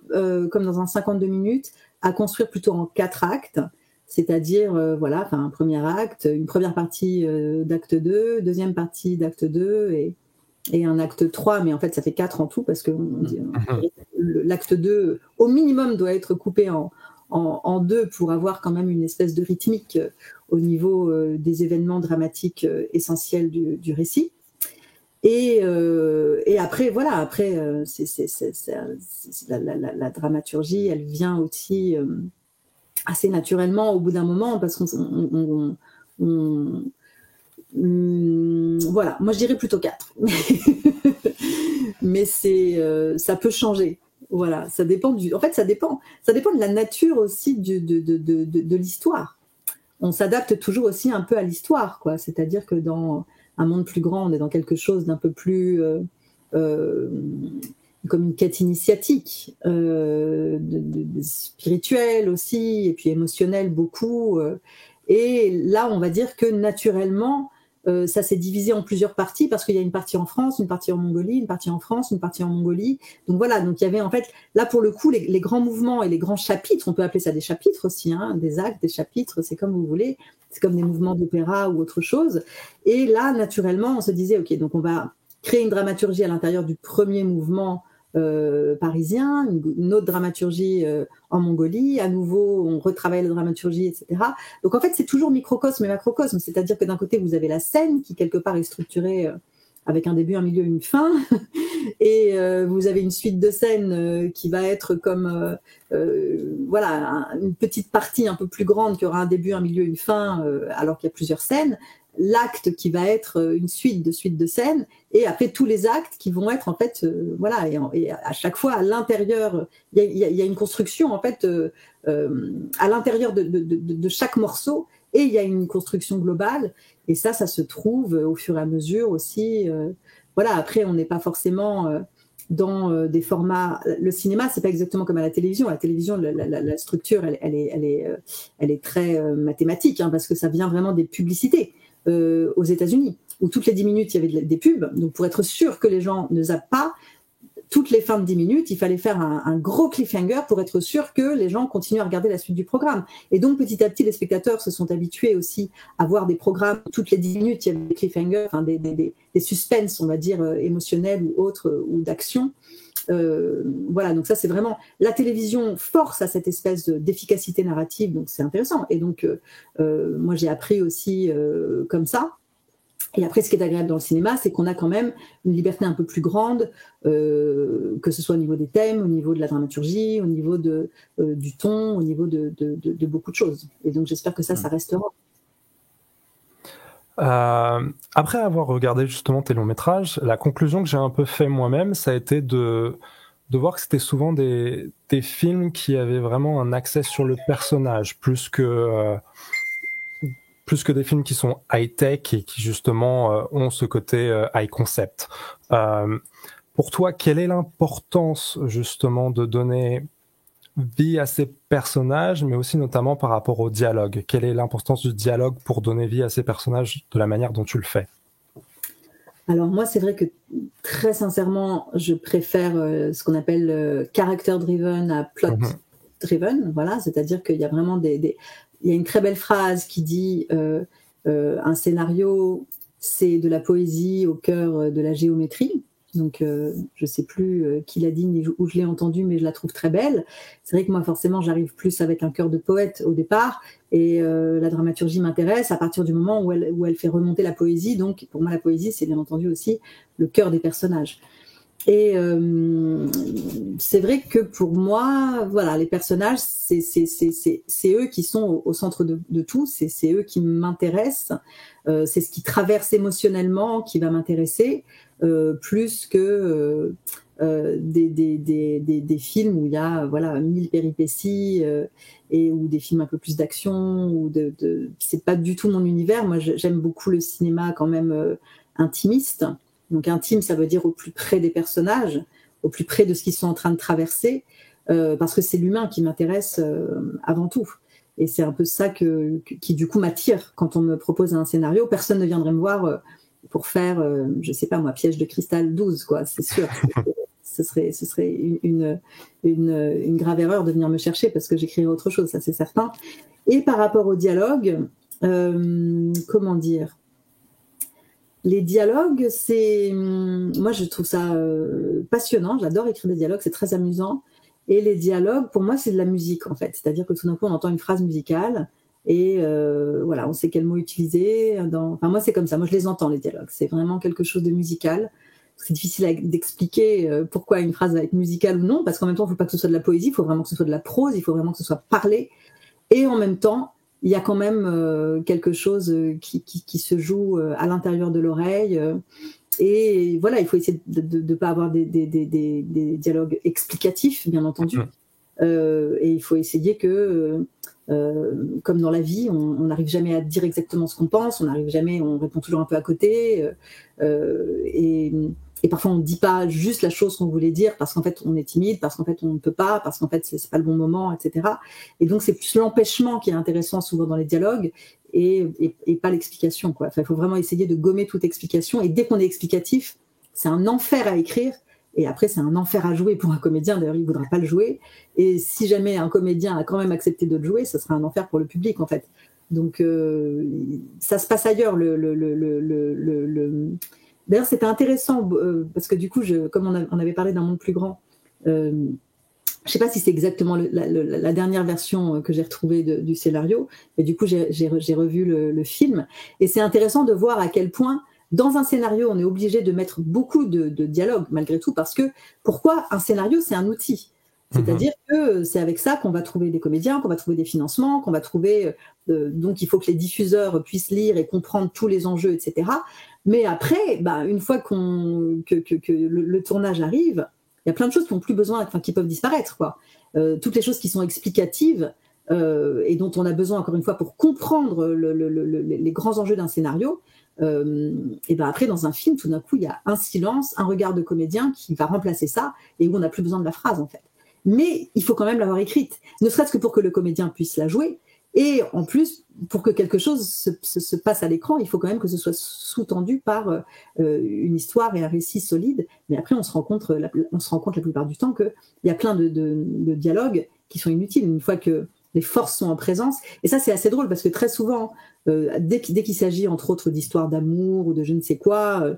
comme dans un 52 minutes, à construire plutôt en 4 actes, c'est-à-dire un premier acte, une première partie d'acte 2, deuxième partie d'acte 2 et un acte 3, mais en fait ça fait 4 en tout, parce que l'acte 2 au minimum doit être coupé en 2 pour avoir quand même une espèce de rythmique au niveau des événements dramatiques essentiels du récit. Et après la dramaturgie, elle vient aussi assez naturellement au bout d'un moment, parce qu'on voilà, moi je dirais plutôt 4. Mais ça peut changer. Voilà, ça dépend ça dépend de la nature aussi de l'histoire. On s'adapte toujours aussi un peu à l'histoire, quoi. C'est-à-dire que dans un monde plus grand, on est dans quelque chose d'un peu plus comme une quête initiatique, de spirituelle aussi, et puis émotionnelle beaucoup. Et là, on va dire que naturellement, ça s'est divisé en plusieurs parties parce qu'il y a une partie en France, une partie en Mongolie, une partie en France, une partie en Mongolie. Donc voilà, donc il y avait en fait, là pour le coup, les grands mouvements et les grands chapitres, on peut appeler ça des chapitres aussi, hein, des actes, des chapitres, c'est comme vous voulez, c'est comme des mouvements d'opéra ou autre chose. Et là, naturellement, on se disait, ok, donc on va créer une dramaturgie à l'intérieur du premier mouvement parisien, une autre dramaturgie en Mongolie, à nouveau on retravaille la dramaturgie, etc. Donc en fait c'est toujours microcosme et macrocosme, c'est-à-dire que d'un côté vous avez la scène qui quelque part est structurée avec un début, un milieu, une fin, et vous avez une suite de scènes qui va être comme voilà une petite partie un peu plus grande qui aura un début, un milieu, une fin, alors qu'il y a plusieurs scènes. L'acte qui va être une suite de scènes, et après tous les actes qui vont être en fait voilà, et à chaque fois à l'intérieur il y a une construction en fait à l'intérieur de chaque morceau, et il y a une construction globale, et ça se trouve au fur et à mesure aussi voilà. Après on n'est pas forcément dans des formats. Le cinéma, c'est pas exactement comme à la télévision. À la télévision, la structure, elle est très mathématique, hein, parce que ça vient vraiment des publicités. Aux États-Unis, où toutes les 10 minutes il y avait des pubs, donc pour être sûr que les gens ne zappent pas, toutes les fins de 10 minutes, il fallait faire un gros cliffhanger pour être sûr que les gens continuent à regarder la suite du programme. Et donc petit à petit, les spectateurs se sont habitués aussi à voir des programmes, toutes les 10 minutes, il y avait des cliffhangers, enfin des suspens, on va dire, émotionnels ou autres, ou d'action. Voilà, donc ça c'est vraiment, la télévision force à cette espèce d'efficacité narrative, donc c'est intéressant. Et donc moi j'ai appris aussi comme ça. Et après, ce qui est agréable dans le cinéma, c'est qu'on a quand même une liberté un peu plus grande, que ce soit au niveau des thèmes, au niveau de la dramaturgie, au niveau du ton, au niveau de beaucoup de choses. Et donc j'espère que ça restera.
Après avoir regardé justement tes longs métrages, la conclusion que j'ai un peu fait moi-même, ça a été de voir que c'était souvent des films qui avaient vraiment un accès sur le personnage, plus que des films qui sont high-tech et qui justement ont ce côté high concept. Pour toi, quelle est l'importance justement de donner vie à ces personnages, mais aussi notamment par rapport au dialogue? Quelle est l'importance du dialogue pour donner vie à ces personnages de la manière dont tu le fais?
Alors moi, c'est vrai que très sincèrement, je préfère ce qu'on appelle character-driven à plot-driven. Voilà, c'est-à-dire qu'il y a vraiment il y a une très belle phrase qui dit un scénario, c'est de la poésie au cœur de la géométrie. Donc, je sais plus qui l'a dit ni où je l'ai entendu, mais je la trouve très belle. C'est vrai que moi, forcément, j'arrive plus avec un cœur de poète au départ, et la dramaturgie m'intéresse à partir du moment où elle fait remonter la poésie. Donc, pour moi, la poésie, c'est bien entendu aussi le cœur des personnages. Et c'est vrai que pour moi, voilà, les personnages, c'est eux qui sont au centre de tout. C'est eux qui m'intéressent. C'est ce qui traverse émotionnellement qui va m'intéresser. Plus que des films où il y a 1000 péripéties et ou des films un peu plus d'action ou c'est pas du tout mon univers. Moi j'aime beaucoup le cinéma quand même intimiste. Donc intime, ça veut dire au plus près des personnages, au plus près de ce qu'ils sont en train de traverser, parce que c'est l'humain qui m'intéresse avant tout. Et c'est un peu ça qui du coup m'attire quand on me propose un scénario. Personne ne viendrait me voir pour faire, je sais pas moi, Piège de cristal 12, quoi, c'est sûr. Ce serait une grave erreur de venir me chercher parce que j'écrirais autre chose, ça c'est certain. Et par rapport au dialogue, comment dire, les dialogues, moi je trouve ça passionnant, j'adore écrire des dialogues, c'est très amusant. Et les dialogues, pour moi, c'est de la musique en fait, c'est-à-dire que tout d'un coup on entend une phrase musicale. Et voilà, on sait quel mot utiliser. Enfin, moi, c'est comme ça. Moi, je les entends, les dialogues. C'est vraiment quelque chose de musical. C'est difficile d'expliquer pourquoi une phrase va être musicale ou non, parce qu'en même temps, il ne faut pas que ce soit de la poésie, il faut vraiment que ce soit de la prose, il faut vraiment que ce soit parlé. Et en même temps, il y a quand même quelque chose qui se joue à l'intérieur de l'oreille. Et voilà, il faut essayer de ne pas avoir des dialogues explicatifs, bien entendu. Et il faut essayer que comme dans la vie, on n'arrive jamais à dire exactement ce qu'on pense, on répond toujours un peu à côté, et parfois on ne dit pas juste la chose qu'on voulait dire parce qu'en fait on est timide, parce qu'en fait on ne peut pas, parce qu'en fait c'est pas le bon moment, etc. Et donc c'est plus l'empêchement qui est intéressant souvent dans les dialogues et pas l'explication, quoi. Enfin, il faut vraiment essayer de gommer toute explication, et dès qu'on est explicatif, c'est un enfer à écrire. Et après, c'est un enfer à jouer pour un comédien. D'ailleurs, il ne voudra pas le jouer. Et si jamais un comédien a quand même accepté de le jouer, ce sera un enfer pour le public, en fait. Donc, ça se passe ailleurs. D'ailleurs, c'était intéressant parce que du coup, comme on avait parlé d'un monde plus grand, je ne sais pas si c'est exactement la dernière version que j'ai retrouvée du scénario, mais du coup, j'ai revu le film. Et c'est intéressant de voir à quel point dans un scénario, on est obligé de mettre beaucoup de dialogue, malgré tout, parce que pourquoi un scénario, c'est un outil. C'est-à-dire que c'est avec ça qu'on va trouver des comédiens, qu'on va trouver des financements, qu'on va trouver... donc, il faut que les diffuseurs puissent lire et comprendre tous les enjeux, etc. Mais après, une fois que le tournage arrive, il y a plein de choses qui n'ont plus besoin, qui peuvent disparaître, quoi. Toutes les choses qui sont explicatives et dont on a besoin, encore une fois, pour comprendre les grands enjeux d'un scénario, et après dans un film tout d'un coup il y a un silence, un regard de comédien qui va remplacer ça, et où on n'a plus besoin de la phrase en fait, mais il faut quand même l'avoir écrite, ne serait-ce que pour que le comédien puisse la jouer, et en plus pour que quelque chose se passe à l'écran, il faut quand même que ce soit sous-tendu par une histoire et un récit solide. Mais après on se rend compte la plupart du temps qu'il y a plein de dialogues qui sont inutiles une fois que les forces sont en présence. Et ça, c'est assez drôle parce que très souvent, dès qu'il s'agit entre autres d'histoires d'amour ou de je ne sais quoi,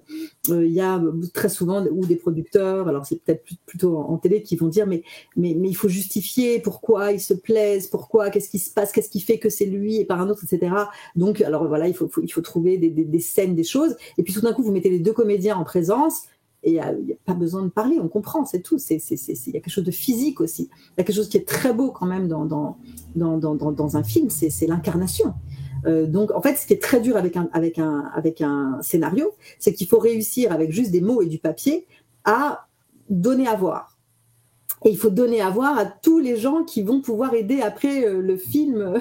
il y a très souvent ou des producteurs, alors c'est peut-être plutôt en télé, qui vont dire mais il faut justifier pourquoi ils se plaisent, pourquoi, qu'est-ce qui se passe, qu'est-ce qui fait que c'est lui et pas un autre, etc. Donc alors voilà, il faut trouver des scènes, des choses. Et puis tout d'un coup, vous mettez les deux comédiens en présence. Et il n'y a pas besoin de parler, on comprend, c'est tout. Il y a quelque chose de physique aussi. Il y a quelque chose qui est très beau quand même dans un film, c'est l'incarnation. Donc en fait, ce qui est très dur avec un scénario, c'est qu'il faut réussir avec juste des mots et du papier à donner à voir. Et il faut donner à voir à tous les gens qui vont pouvoir aider après le film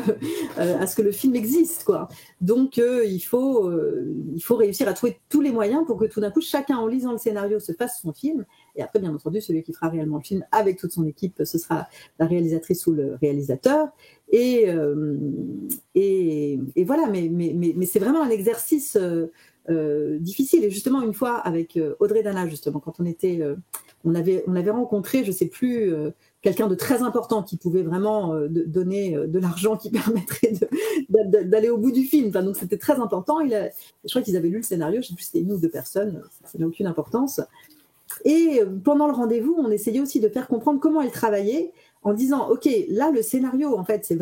à ce que le film existe, quoi. Donc il faut réussir à trouver tous les moyens pour que tout d'un coup chacun, en lisant le scénario, se fasse son film. Et après, bien entendu, celui qui fera réellement le film avec toute son équipe, ce sera la réalisatrice ou le réalisateur. Et voilà. Mais c'est vraiment un exercice difficile. Et justement, une fois avec Audrey Dana, justement, quand on avait rencontré, je ne sais plus, quelqu'un de très important qui pouvait vraiment donner de l'argent qui permettrait d'aller au bout du film. Enfin, donc c'était très important. Je crois qu'ils avaient lu le scénario, je ne sais plus si c'était une ou deux personnes, ça n'a aucune importance. Et pendant le rendez-vous, on essayait aussi de faire comprendre comment elle travaillait, en disant, OK, là, le scénario, en fait, c'est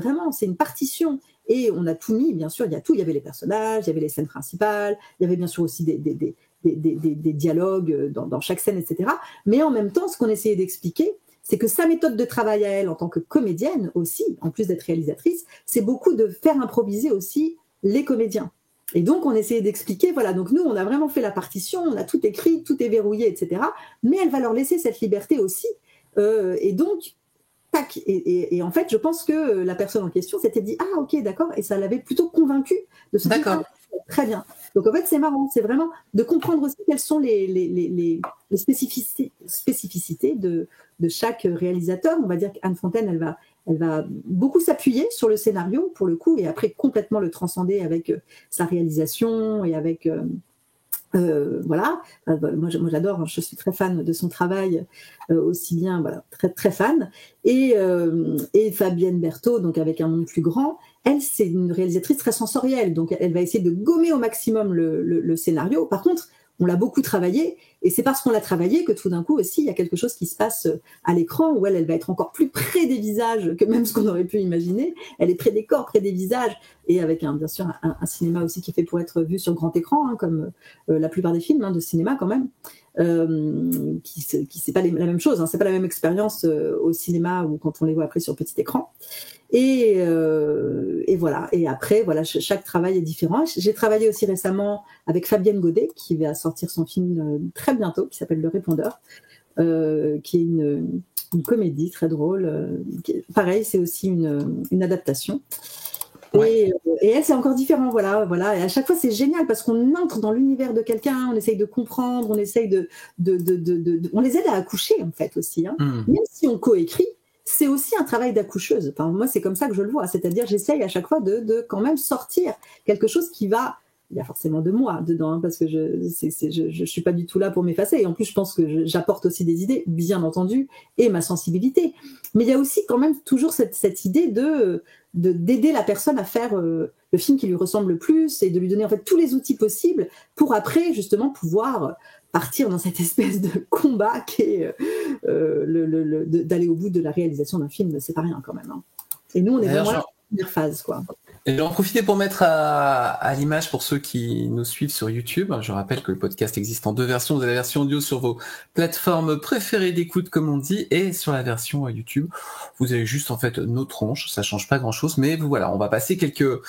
une partition. Et on a tout mis, bien sûr, il y a tout. Il y avait les personnages, il y avait les scènes principales, il y avait bien sûr aussi des dialogues dans chaque scène, etc. Mais en même temps, ce qu'on essayait d'expliquer, c'est que sa méthode de travail à elle, en tant que comédienne aussi, en plus d'être réalisatrice, c'est beaucoup de faire improviser aussi les comédiens. Et donc, on essayait d'expliquer, voilà, donc nous, on a vraiment fait la partition, on a tout écrit, tout est verrouillé, etc. Mais elle va leur laisser cette liberté aussi. Et donc, tac. Et en fait, je pense que la personne en question s'était dit, ah, ok, d'accord, et ça l'avait plutôt convaincue de se dire, ah, très bien. Donc, en fait, c'est marrant, c'est vraiment de comprendre aussi quelles sont les spécificités de chaque réalisateur. On va dire qu'Anne Fontaine, elle va beaucoup s'appuyer sur le scénario, pour le coup, et après complètement le transcender avec sa réalisation et avec... voilà. Moi j'adore, je suis très fan de son travail, aussi bien, voilà, très, très fan. Et Fabienne Berthaud, donc avec Un monde plus grand, elle, c'est une réalisatrice très sensorielle, donc elle va essayer de gommer au maximum le scénario. Par contre, on l'a beaucoup travaillé, et c'est parce qu'on l'a travaillé que tout d'un coup aussi, il y a quelque chose qui se passe à l'écran où elle va être encore plus près des visages que même ce qu'on aurait pu imaginer. Elle est près des corps, près des visages, et avec bien sûr un cinéma aussi qui est fait pour être vu sur grand écran, hein, comme la plupart des films de cinéma quand même. Qui c'est pas la même chose, hein, c'est pas la même expérience au cinéma ou quand on les voit après sur petit écran. Et voilà. Et après, voilà, chaque travail est différent. J'ai travaillé aussi récemment avec Fabienne Godet, qui va sortir son film très bientôt, qui s'appelle Le Répondeur, qui est une comédie très drôle. Pareil, c'est aussi une adaptation.
Ouais.
Et elle, c'est encore différent, voilà. Et à chaque fois, c'est génial parce qu'on entre dans l'univers de quelqu'un, on essaye de comprendre, on essaye on les aide à accoucher, en fait, aussi. Hein. Même si on coécrit, c'est aussi un travail d'accoucheuse. Enfin, moi, c'est comme ça que je le vois. C'est-à-dire, j'essaye à chaque fois de quand même sortir quelque chose qui va... Il y a forcément de moi dedans, hein, parce que je suis pas du tout là pour m'effacer. Et en plus, je pense que j'apporte aussi des idées, bien entendu, et ma sensibilité. Mais il y a aussi quand même toujours cette idée d'aider la personne à faire le film qui lui ressemble le plus et de lui donner en fait tous les outils possibles pour après justement pouvoir partir dans cette espèce de combat qui est d'aller au bout de la réalisation d'un film. C'est pas rien quand même. Hein. Et nous, on est vraiment à la première phase, quoi.
Et j'en profiter pour mettre à l'image pour ceux qui nous suivent sur YouTube. Je rappelle que le podcast existe en 2 versions. Vous avez la version audio sur vos plateformes préférées d'écoute, comme on dit, et sur la version YouTube, vous avez juste en fait nos tronches. Ça change pas grand-chose, mais voilà, on va passer quelques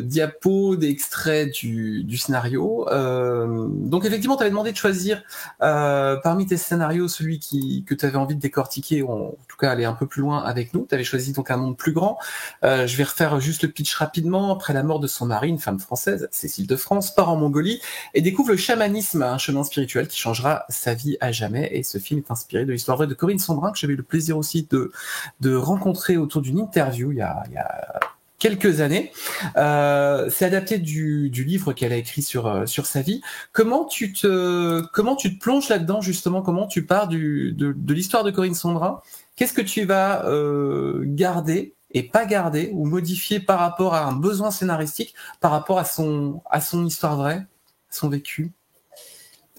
diapos d'extraits du scénario. Donc effectivement, tu avais demandé de choisir parmi tes scénarios celui que tu avais envie de décortiquer, ou en tout cas aller un peu plus loin avec nous. Tu avais choisi donc Un monde plus grand. Je vais refaire juste le pitch rapidement. Après la mort de son mari, une femme française, Cécile de France, part en Mongolie et découvre le chamanisme, un chemin spirituel qui changera sa vie à jamais. Et ce film est inspiré de l'histoire vraie de Corinne Sombrin, que j'avais eu le plaisir aussi de rencontrer autour d'une interview il y a quelques années. C'est adapté du livre qu'elle a écrit sur sa vie. Comment tu te plonges là-dedans, justement? Comment tu pars de l'histoire de Corinne Sombrin? Qu'est-ce que tu vas garder et pas garder ou modifier par rapport à un besoin scénaristique, par rapport à son histoire vraie, son vécu?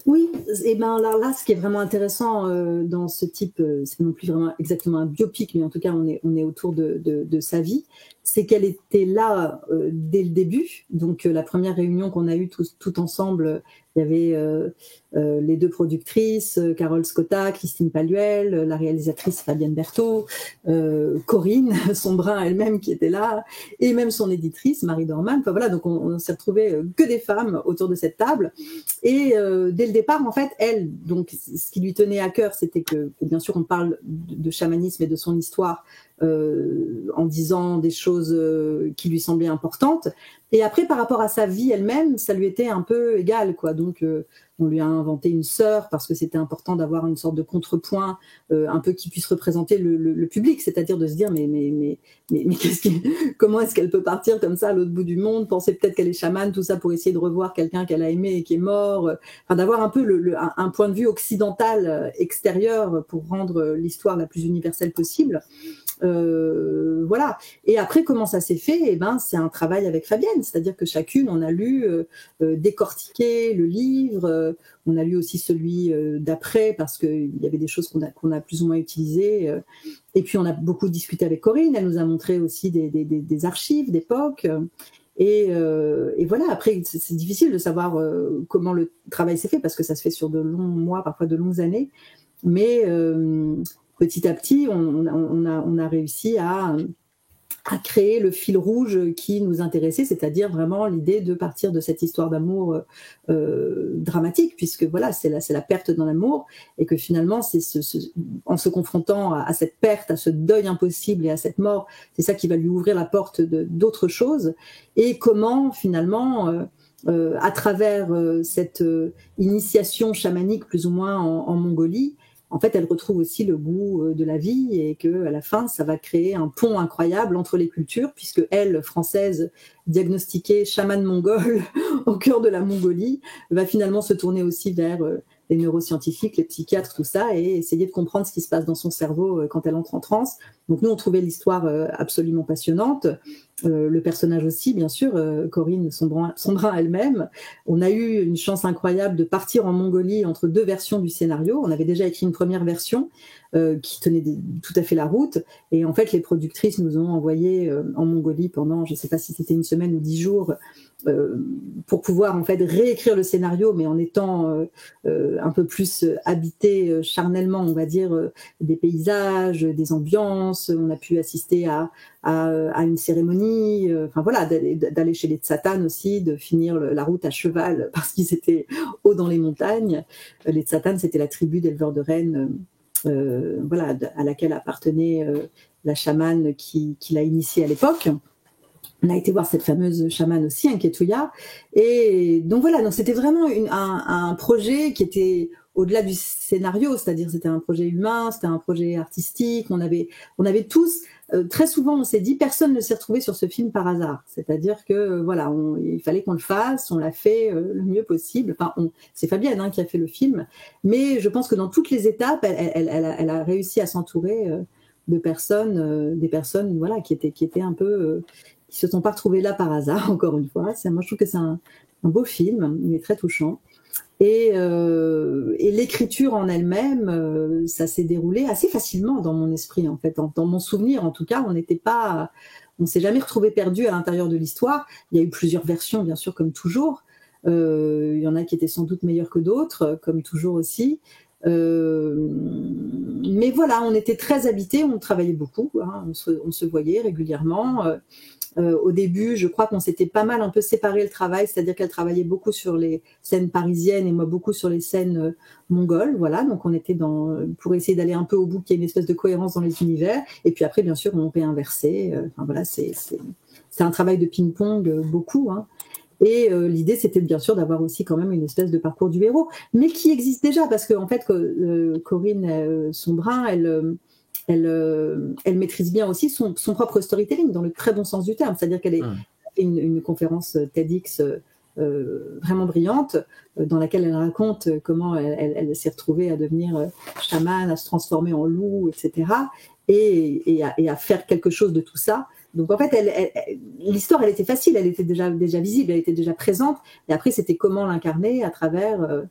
Oui, et ben là, ce qui est vraiment intéressant dans ce type, c'est non plus vraiment exactement un biopic, mais en tout cas, on est autour de sa vie, c'est qu'elle était là dès le début. Donc, la première réunion qu'on a eue tout ensemble, il y avait les 2 productrices, Carole Scotta, Christine Paluel, la réalisatrice Fabienne Berthaud, Corinne Sombrin elle-même qui était là, et même son éditrice, Marie Dorman. Enfin voilà, donc on s'est retrouvés que des femmes autour de cette table. Et dès le départ, en fait, elle, donc ce qui lui tenait à cœur, c'était que bien sûr, on parle de chamanisme et de son histoire, en disant des choses qui lui semblaient importantes. Et après, par rapport à sa vie elle-même, ça lui était un peu égal, quoi. Donc, on lui a inventé une sœur parce que c'était important d'avoir une sorte de contrepoint, un peu qui puisse représenter le public, c'est-à-dire de se dire mais comment est-ce qu'elle peut partir comme ça à l'autre bout du monde, penser peut-être qu'elle est chamane, tout ça pour essayer de revoir quelqu'un qu'elle a aimé et qui est mort, enfin d'avoir un peu un point de vue occidental extérieur pour rendre l'histoire la plus universelle possible. Voilà. Et après, comment ça s'est fait? Eh ben, c'est un travail avec Fabienne, c'est-à-dire que chacune, on a lu, décortiqué le livre, on a lu aussi celui d'après parce qu'il y avait des choses qu'on a plus ou moins utilisées. Et puis, on a beaucoup discuté avec Corinne. Elle nous a montré aussi des archives d'époque. Et voilà. Après, c'est difficile de savoir comment le travail s'est fait parce que ça se fait sur de longs mois, parfois de longues années. Mais petit à petit, on a réussi à créer le fil rouge qui nous intéressait, c'est-à-dire vraiment l'idée de partir de cette histoire d'amour dramatique, puisque voilà, c'est la perte dans l'amour, et que finalement, c'est en se confrontant à cette perte, à ce deuil impossible et à cette mort, c'est ça qui va lui ouvrir la porte d'autres choses, et comment finalement, à travers cette initiation chamanique plus ou moins en Mongolie, en fait, elle retrouve aussi le goût de la vie et que à la fin, ça va créer un pont incroyable entre les cultures, puisque elle, française, diagnostiquée chamane mongole au cœur de la Mongolie, va finalement se tourner aussi vers les neuroscientifiques, les psychiatres, tout ça, et essayer de comprendre ce qui se passe dans son cerveau quand elle entre en transe. Donc nous, on trouvait l'histoire absolument passionnante. Le personnage aussi, bien sûr, Corinne Sombrin elle-même. On a eu une chance incroyable de partir en Mongolie entre 2 versions du scénario. On avait déjà écrit une première version qui tenait tout à fait la route. Et en fait, les productrices nous ont envoyé en Mongolie pendant, je ne sais pas si c'était 1 semaine ou 10 jours, pour pouvoir en fait réécrire le scénario, mais en étant un peu plus habité charnellement, on va dire, des paysages, des ambiances. On a pu assister à une cérémonie, enfin voilà, d'aller chez les Tsatanes aussi, de finir la route à cheval parce qu'ils étaient haut dans les montagnes. Les Tsatanes, c'était la tribu d'éleveurs de rennes voilà, à laquelle appartenait la chamane qui l'a initiée à l'époque. On a été voir cette fameuse chamane aussi, Ketouya. Et donc voilà, donc c'était vraiment un projet qui était au-delà du scénario, c'est-à-dire c'était un projet humain, c'était un projet artistique. On avait tous, très souvent, on s'est dit, personne ne s'est retrouvé sur ce film par hasard. C'est-à-dire que voilà, il fallait qu'on le fasse, on l'a fait le mieux possible. Enfin, c'est Fabienne qui a fait le film, mais je pense que dans toutes les étapes, elle a réussi à s'entourer de personnes, des personnes voilà qui étaient un peu qui se sont pas retrouvés là par hasard, encore une fois. Moi, je trouve que c'est un beau film, il est très touchant. Et l'écriture en elle-même, ça s'est déroulé assez facilement dans mon esprit, en fait. Dans mon souvenir, en tout cas, on s'est jamais retrouvé perdu à l'intérieur de l'histoire. Il y a eu plusieurs versions, bien sûr, comme toujours. Il y en a qui étaient sans doute meilleures que d'autres, comme toujours aussi. Mais voilà, on était très habités, on travaillait beaucoup, on se voyait régulièrement. Au début, je crois qu'on s'était pas mal un peu séparé le travail, c'est-à-dire qu'elle travaillait beaucoup sur les scènes parisiennes et moi beaucoup sur les scènes mongoles, voilà. Donc on était pour essayer d'aller un peu au bout, qu'il y ait une espèce de cohérence dans les univers. Et puis après, bien sûr, on réinversait. Enfin voilà, c'est un travail de ping-pong beaucoup. Et l'idée, c'était bien sûr d'avoir aussi quand même une espèce de parcours du héros, mais qui existe déjà, parce qu'en fait, Corinne Sombrin, elle maîtrise bien aussi son propre storytelling, dans le très bon sens du terme. C'est-à-dire qu'elle a fait une conférence TEDx vraiment brillante, dans laquelle elle raconte comment elle s'est retrouvée à devenir chamane, à se transformer en loup, etc. Et à faire quelque chose de tout ça. Donc en fait, l'histoire, elle était facile, elle était déjà visible, elle était déjà présente. Et après, c'était comment l'incarner à travers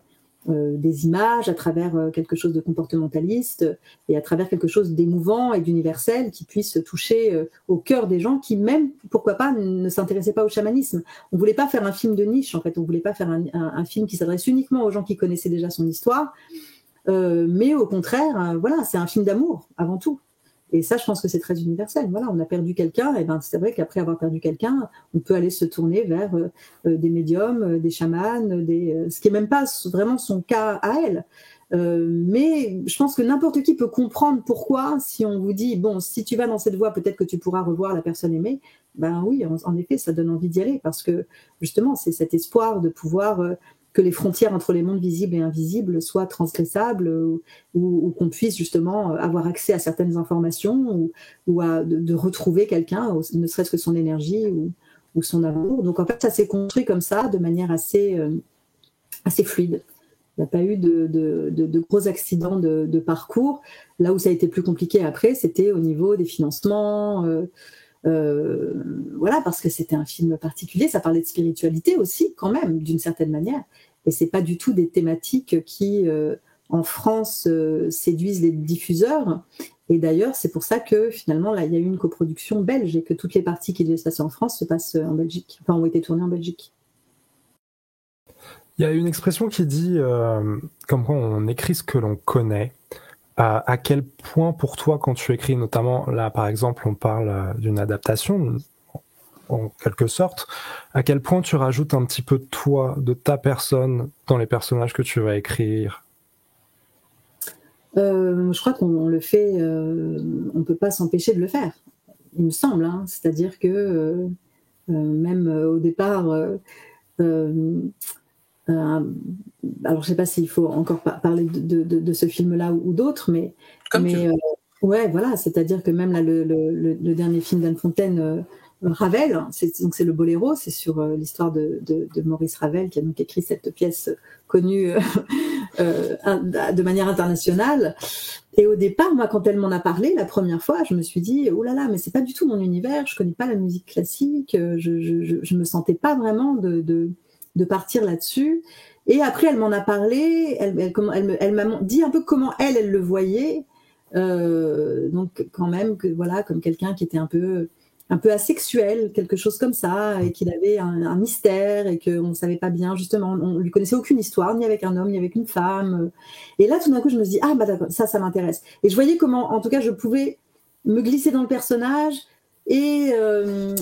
des images, à travers quelque chose de comportementaliste et à travers quelque chose d'émouvant et d'universel qui puisse toucher au cœur des gens qui, même, pourquoi pas, ne s'intéressaient pas au chamanisme. On voulait pas faire un film de niche, en fait. On voulait pas faire un film qui s'adresse uniquement aux gens qui connaissaient déjà son histoire. Mais au contraire, voilà, c'est un film d'amour, avant tout. Et ça, je pense que c'est très universel. Voilà, on a perdu quelqu'un, et ben c'est vrai qu'après avoir perdu quelqu'un, on peut aller se tourner vers des médiums, des chamans, ce qui est même pas vraiment son cas à elle. Mais je pense que n'importe qui peut comprendre pourquoi, si on vous dit, bon, si tu vas dans cette voie, peut-être que tu pourras revoir la personne aimée. Ben oui, en effet, ça donne envie d'y aller, parce que justement, c'est cet espoir de pouvoir que les frontières entre les mondes visibles et invisibles soient transgressables, ou qu'on puisse justement avoir accès à certaines informations, ou de retrouver quelqu'un, ne serait-ce que son énergie ou son amour. Donc en fait, ça s'est construit comme ça, de manière assez fluide. Il n'y a pas eu de gros accidents de parcours. Là où ça a été plus compliqué après, c'était au niveau des financements. Voilà, parce que c'était un film particulier, ça parlait de spiritualité aussi, quand même, d'une certaine manière. Et c'est pas du tout des thématiques qui, en France, séduisent les diffuseurs. Et d'ailleurs, c'est pour ça que finalement, là, il y a eu une coproduction belge et que toutes les parties qui devaient se passer en France se passent en Belgique, enfin, ont été tournées en Belgique.
Il y a une expression qui dit comme quoi on écrit ce que l'on connaît. À quel point pour toi, quand tu écris, notamment là par exemple on parle d'une adaptation en quelque sorte, à quel point tu rajoutes un petit peu de toi, de ta personne dans les personnages que tu vas écrire?
Je crois qu'on le fait, on peut pas s'empêcher de le faire, il me semble, c'est-à-dire que même au départ, alors je sais pas s'il faut encore parler de ce film-là ou d'autres, mais ouais, voilà, c'est-à-dire que même là le dernier film d'Anne Fontaine, Ravel, c'est le Boléro, c'est sur l'histoire de Maurice Ravel qui a donc écrit cette pièce connue de manière internationale. Et au départ, moi, quand elle m'en a parlé la première fois, je me suis dit oh là là, mais c'est pas du tout mon univers, je connais pas la musique classique, je me sentais pas vraiment de partir là-dessus. Et après, elle m'en a parlé, elle m'a dit un peu comment elle le voyait. Donc quand même que voilà, comme quelqu'un qui était un peu asexuel, quelque chose comme ça, et qu'il avait un mystère et qu'on ne savait pas bien, justement, on lui connaissait aucune histoire, ni avec un homme, ni avec une femme. Et là, tout d'un coup, je me dis ah bah d'accord, ça m'intéresse. Et je voyais comment, en tout cas, je pouvais me glisser dans le personnage et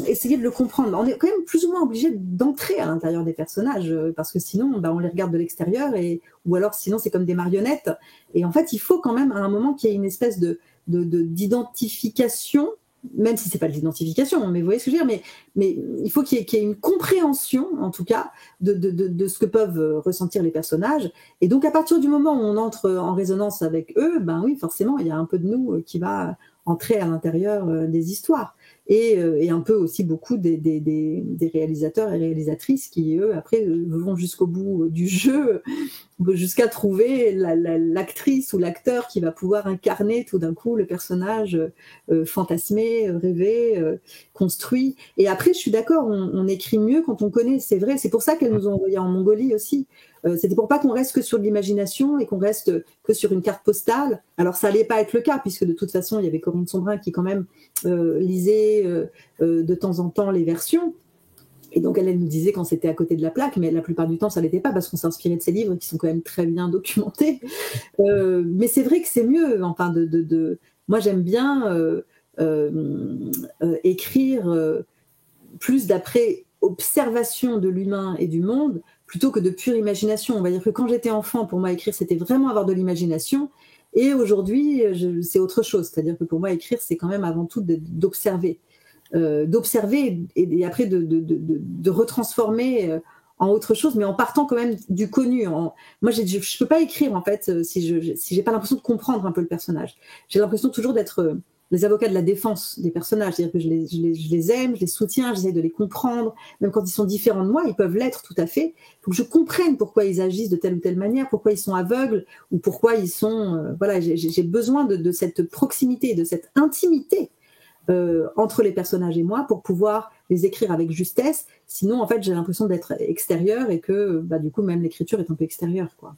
essayer de le comprendre. On est quand même plus ou moins obligé d'entrer à l'intérieur des personnages, parce que sinon, on les regarde de l'extérieur, ou alors sinon c'est comme des marionnettes. Et en fait, il faut quand même à un moment qu'il y ait une espèce d'identification, même si c'est pas de l'identification, mais vous voyez ce que je veux dire, mais il faut qu'il y ait une compréhension, en tout cas, de ce que peuvent ressentir les personnages. Et donc, à partir du moment où on entre en résonance avec eux, oui, forcément, il y a un peu de nous qui va entrer à l'intérieur des histoires. Et un peu aussi beaucoup des réalisateurs et réalisatrices qui, eux, après, vont jusqu'au bout du jeu, jusqu'à trouver l'actrice ou l'acteur qui va pouvoir incarner tout d'un coup le personnage fantasmé, rêvé, construit. Et après, je suis d'accord, on écrit mieux quand on connaît, c'est vrai. C'est pour ça qu'elles nous ont envoyé en Mongolie aussi. C'était pour pas qu'on reste que sur de l'imagination et qu'on reste que sur une carte postale. Alors ça allait pas être le cas, puisque de toute façon il y avait Corinne Sombrin qui quand même lisait de temps en temps les versions, et donc elle nous disait quand c'était à côté de la plaque, mais la plupart du temps ça l'était pas, parce qu'on s'inspirait de ces livres qui sont quand même très bien documentés. Mais c'est vrai que c'est mieux, enfin moi j'aime bien écrire plus d'après observation de l'humain et du monde, plutôt que de pure imagination. On va dire que quand j'étais enfant, pour moi, écrire, c'était vraiment avoir de l'imagination. Et aujourd'hui, c'est autre chose. C'est-à-dire que pour moi, écrire, c'est quand même avant tout d'observer. D'observer et après de retransformer en autre chose, mais en partant quand même du connu. Moi, je ne peux pas écrire, en fait, si j'ai pas l'impression de comprendre un peu le personnage. J'ai l'impression toujours d'être les avocats de la défense des personnages, c'est-à-dire que je les aime, je les soutiens, j'essaie de les comprendre, même quand ils sont différents de moi, ils peuvent l'être tout à fait. Il faut que je comprenne pourquoi ils agissent de telle ou telle manière, pourquoi ils sont aveugles, ou pourquoi ils sont... voilà, j'ai besoin de cette proximité, de cette intimité entre les personnages et moi pour pouvoir les écrire avec justesse. Sinon, en fait, j'ai l'impression d'être extérieure et que, du coup, même l'écriture est un peu extérieure, quoi.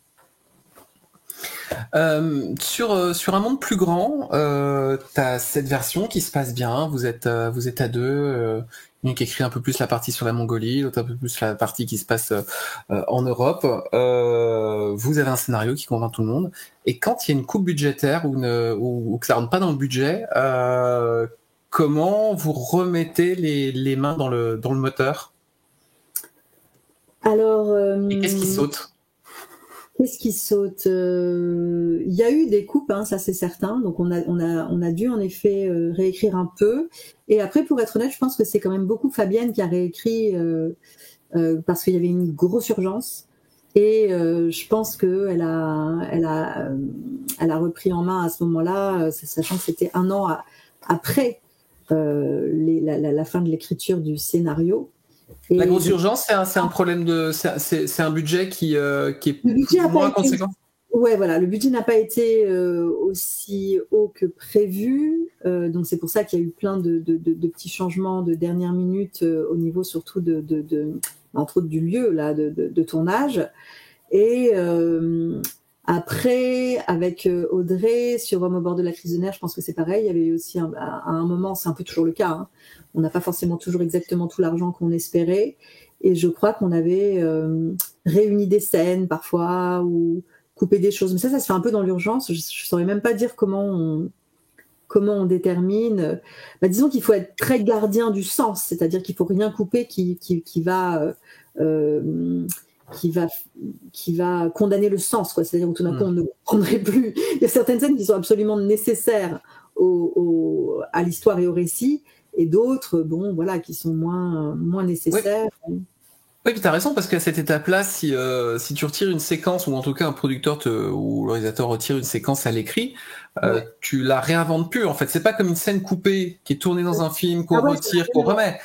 Sur un monde plus grand, t'as cette version qui se passe bien. Vous êtes à deux. Une qui écrit un peu plus la partie sur la Mongolie, l'autre un peu plus la partie qui se passe en Europe. Vous avez un scénario qui convainc tout le monde. Et quand il y a une coupe budgétaire ou que ça rentre pas dans le budget, comment vous remettez les mains dans le moteur?
Alors,
et qu'est-ce qui saute?
Qu'est-ce qui saute? Il y a eu des coupes, ça c'est certain. Donc on a dû en effet réécrire un peu. Et après, pour être honnête, je pense que c'est quand même beaucoup Fabienne qui a réécrit parce qu'il y avait une grosse urgence. Et je pense que elle a repris en main à ce moment-là, sachant que c'était un an après la fin de l'écriture du scénario.
Et la grosse urgence, c'est un problème c'est un budget qui est moins conséquent.
Ouais, voilà, le budget n'a pas été aussi haut que prévu, donc c'est pour ça qu'il y a eu plein de petits changements de dernière minute au niveau surtout entre autres du lieu là de tournage. Et après, avec Audrey, sur Homme au bord de la crise de nerfs, je pense que c'est pareil. Il y avait eu aussi à un moment, c'est un peu toujours le cas, on n'a pas forcément toujours exactement tout l'argent qu'on espérait. Et je crois qu'on avait réuni des scènes parfois ou coupé des choses. Mais ça se fait un peu dans l'urgence. Je ne saurais même pas dire comment on détermine. Disons qu'il faut être très gardien du sens, c'est-à-dire qu'il ne faut rien couper qui va condamner le sens, quoi. C'est-à-dire où tout d'un coup on ne comprendrait plus. Il y a certaines scènes qui sont absolument nécessaires à l'histoire et au récit, et d'autres, qui sont moins nécessaires.
Oui, puis t'as raison, parce qu'à cette étape-là, si tu retires une séquence, ou en tout cas un producteur ou le réalisateur retire une séquence à l'écrit, tu la réinventes plus. En fait, c'est pas comme une scène coupée qui est tournée dans un film qu'on retire, qu'on remet.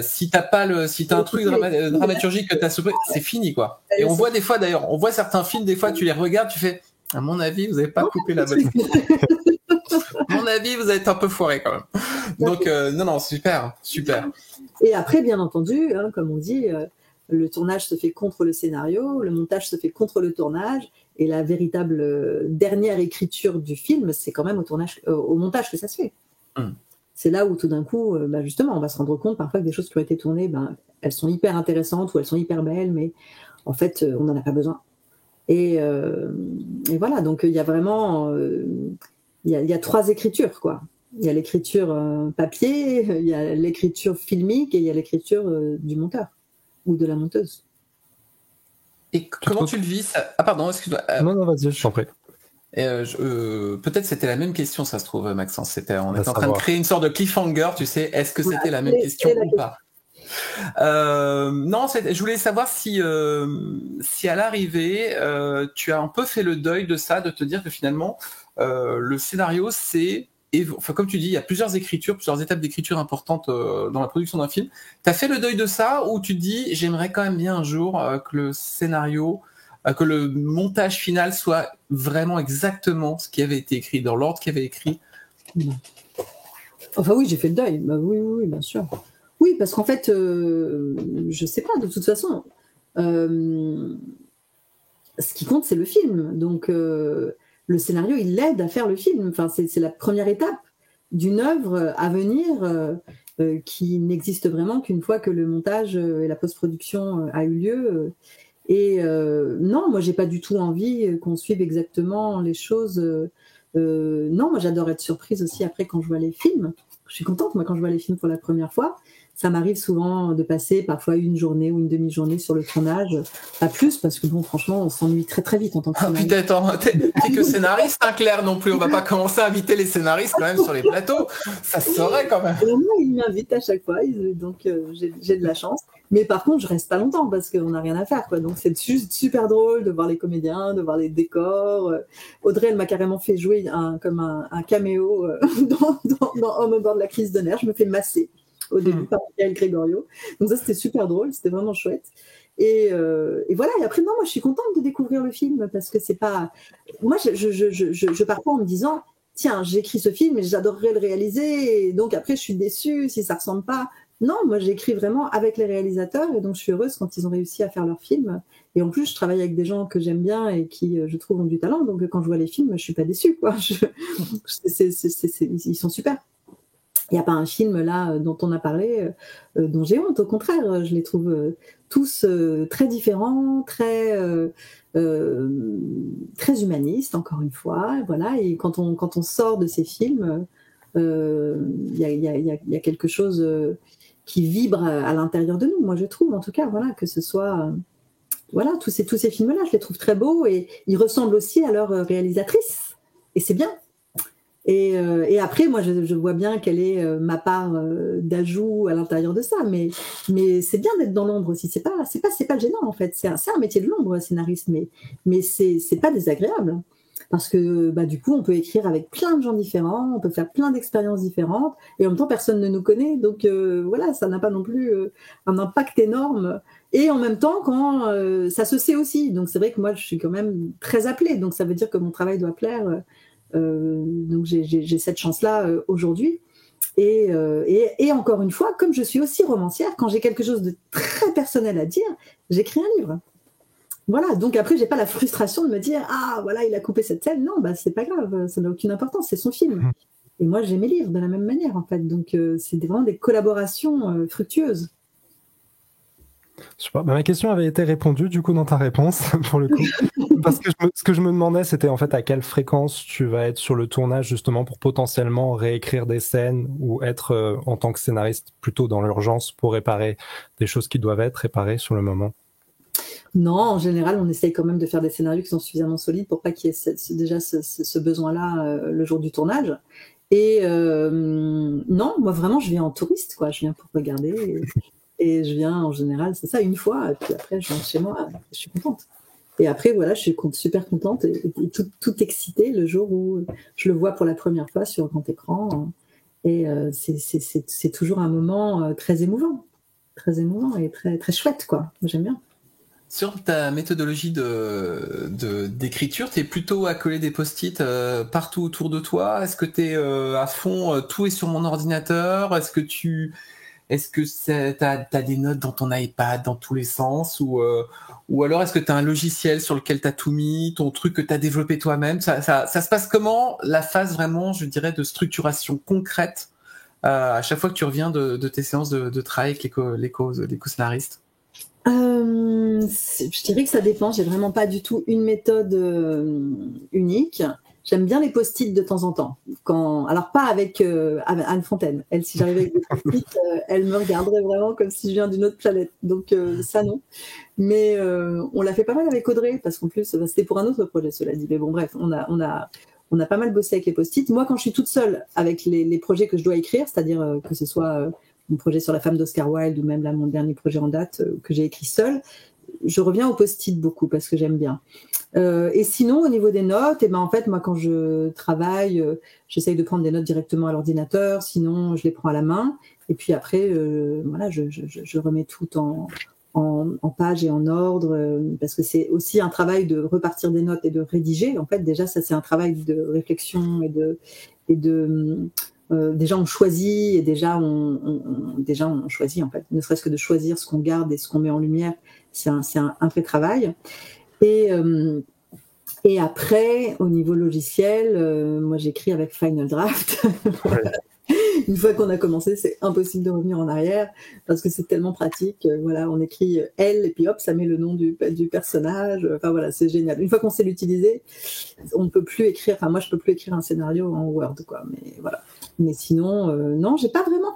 Si t'as un truc dramaturgique que t'as sauvé, c'est fini, quoi. Et on voit des fois, d'ailleurs, certains films, des fois, tu les regardes, tu fais, à mon avis, vous avez pas coupé la bonne. À mon avis, vous avez été un peu foiré, quand même. Donc, non, super.
Et après, bien entendu, comme on dit, le tournage se fait contre le scénario, le montage se fait contre le tournage, et la véritable dernière écriture du film, c'est quand même au montage que ça se fait. C'est là où tout d'un coup, justement, on va se rendre compte parfois que des choses qui ont été tournées, elles sont hyper intéressantes ou elles sont hyper belles, mais en fait, on n'en a pas besoin. Et voilà, donc il y a vraiment, il y a 3 écritures, quoi. Il y a l'écriture papier, il y a l'écriture filmique et il y a l'écriture du monteur ou de la monteuse.
Et comment tu le vis ça... Ah pardon, excuse-moi.
Non, vas-y, je t'en prie.
Peut-être c'était la même question, ça se trouve, Maxence. On était en train
savoir.
de créer une sorte de cliffhanger, tu sais. Est-ce que c'était la même question ou pas? Non, je voulais savoir si à l'arrivée, tu as un peu fait le deuil de ça, de te dire que finalement, le scénario, enfin, comme tu dis, il y a plusieurs étapes d'écriture importantes dans la production d'un film. Tu as fait le deuil de ça ou tu te dis, j'aimerais quand même bien un jour que le scénario, que le montage final soit vraiment exactement ce qui avait été écrit, dans l'ordre qui avait écrit?
Enfin oui, j'ai fait le deuil. Bah, oui, bien sûr. Oui, parce qu'en fait, je sais pas, de toute façon, ce qui compte, c'est le film. Donc, le scénario, il l'aide à faire le film. Enfin, c'est la première étape d'une œuvre à venir qui n'existe vraiment qu'une fois que le montage et la post-production a eu lieu. Non, moi, j'ai pas du tout envie qu'on suive exactement les choses. Non, moi, j'adore être surprise aussi après quand je vois les films. Je suis contente, moi, quand je vois les films pour la première fois. Ça m'arrive souvent de passer parfois une journée ou une demi-journée sur le tournage. Pas plus, parce que bon, franchement, on s'ennuie très très vite en tant que scénariste.
Attends, t'es que scénariste, hein, Claire, non plus. On va pas commencer à inviter les scénaristes quand même sur les plateaux. Ça se saurait quand même.
Moi, ils m'invitent à chaque fois, donc j'ai de la chance. Mais par contre, je reste pas longtemps parce qu'on n'a rien à faire, quoi. Donc c'est juste super drôle de voir les comédiens, de voir les décors. Audrey, elle m'a carrément fait jouer comme un caméo au moment de la crise de nerfs. Je me fais masser au début par Michael Gregorio. Donc ça, c'était super drôle, c'était vraiment chouette. Et voilà, et après, non, moi, je suis contente de découvrir le film parce que c'est pas... Moi, je pars pas en me disant, tiens, j'écris ce film et j'adorerais le réaliser, et donc après, je suis déçue si ça ressemble pas. Non, moi, j'écris vraiment avec les réalisateurs, et donc je suis heureuse quand ils ont réussi à faire leur film. Et en plus, je travaille avec des gens que j'aime bien et qui, je trouve, ont du talent. Donc quand je vois les films, je suis pas déçue, quoi. Ils sont super. Il n'y a pas un film là dont on a parlé dont j'ai honte. Au contraire, je les trouve tous très différents, très humanistes, encore une fois. Voilà. Et quand on sort de ces films, il y a quelque chose qui vibre à l'intérieur de nous. Moi, je trouve, en tout cas, voilà, que ce soit voilà, tous ces films-là, je les trouve très beaux et ils ressemblent aussi à leur réalisatrice. Et c'est bien. Et après, moi, je vois bien quelle est ma part d'ajout à l'intérieur de ça, mais c'est bien d'être dans l'ombre aussi. C'est pas gênant en fait. C'est un métier de l'ombre, scénariste, mais c'est pas désagréable parce que du coup, on peut écrire avec plein de gens différents, on peut faire plein d'expériences différentes, et en même temps, personne ne nous connaît, donc voilà, ça n'a pas non plus un impact énorme. Et en même temps, quand ça se sait aussi, donc c'est vrai que moi, je suis quand même très appelée, donc ça veut dire que mon travail doit plaire. Donc j'ai cette chance-là aujourd'hui. Et encore une fois, comme je suis aussi romancière, quand j'ai quelque chose de très personnel à dire, j'écris un livre. Voilà, donc après, j'ai pas la frustration de me dire « Ah, voilà, il a coupé cette scène ». Non, c'est pas grave, ça n'a aucune importance, c'est son film. Et moi, j'ai mes livres de la même manière, en fait. Donc, c'est vraiment des collaborations fructueuses.
Je sais pas, ma question avait été répondue du coup dans ta réponse pour le coup. Parce que ce que je me demandais, c'était en fait à quelle fréquence tu vas être sur le tournage justement pour potentiellement réécrire des scènes ou être en tant que scénariste plutôt dans l'urgence pour réparer des choses qui doivent être réparées sur le moment.
Non, en général, on essaye quand même de faire des scénarios qui sont suffisamment solides pour pas qu'il y ait déjà ce besoin-là le jour du tournage. Et non, moi vraiment, je viens en touriste, quoi. Je viens pour regarder. Et je viens en général, c'est ça, une fois, et puis après je viens chez moi, je suis contente. Et après, voilà, je suis super contente et tout excitée le jour où je le vois pour la première fois sur grand écran. Et c'est toujours un moment très émouvant et très, très chouette, quoi. Moi, j'aime bien.
Sur ta méthodologie d'écriture, t'es plutôt à coller des post-it partout autour de toi? Est-ce que t'es à fond, tout est sur mon ordinateur? Est-ce que t'as des notes dans ton iPad dans tous les sens ou alors est-ce que t'as un logiciel sur lequel t'as tout mis, ton truc que t'as développé toi-même? Ça se passe comment, la phase vraiment, je dirais, de structuration concrète à chaque fois que tu reviens de tes séances de travail avec les co-scénaristes?
Je dirais que ça dépend. J'ai vraiment pas du tout une méthode unique. j'aime bien les post-it de temps en temps. Alors pas avec Anne Fontaine. Elle, si j'arrivais avec des post-it, elle me regarderait vraiment comme si je viens d'une autre planète. Donc ça non. Mais on l'a fait pas mal avec Audrey, parce qu'en plus c'était pour un autre projet, cela dit. Mais bon bref, on a pas mal bossé avec les post-it. Moi, quand je suis toute seule avec les projets que je dois écrire, c'est-à-dire que ce soit mon projet sur la femme d'Oscar Wilde ou même là mon dernier projet en date que j'ai écrit seule, je reviens au post-it beaucoup parce que j'aime bien. Et sinon, au niveau des notes, en fait, moi, quand je travaille, j'essaye de prendre des notes directement à l'ordinateur, sinon je les prends à la main. Et puis après, voilà, je remets tout en page et en ordre, parce que c'est aussi un travail de repartir des notes et de rédiger. En fait, déjà, ça, c'est un travail de réflexion déjà on choisit et déjà on choisit en fait, ne serait-ce que de choisir ce qu'on garde et ce qu'on met en lumière, c'est un vrai travail. Et après, au niveau logiciel, moi j'écris avec Final Draft.
Ouais.
Une fois qu'on a commencé, c'est impossible de revenir en arrière parce que c'est tellement pratique. Voilà, on écrit L et puis hop, ça met le nom du personnage. Enfin voilà, c'est génial. Une fois qu'on sait l'utiliser, on ne peut plus écrire. Enfin moi, je peux plus écrire un scénario en Word, quoi. Mais voilà. Mais sinon, non, j'ai pas vraiment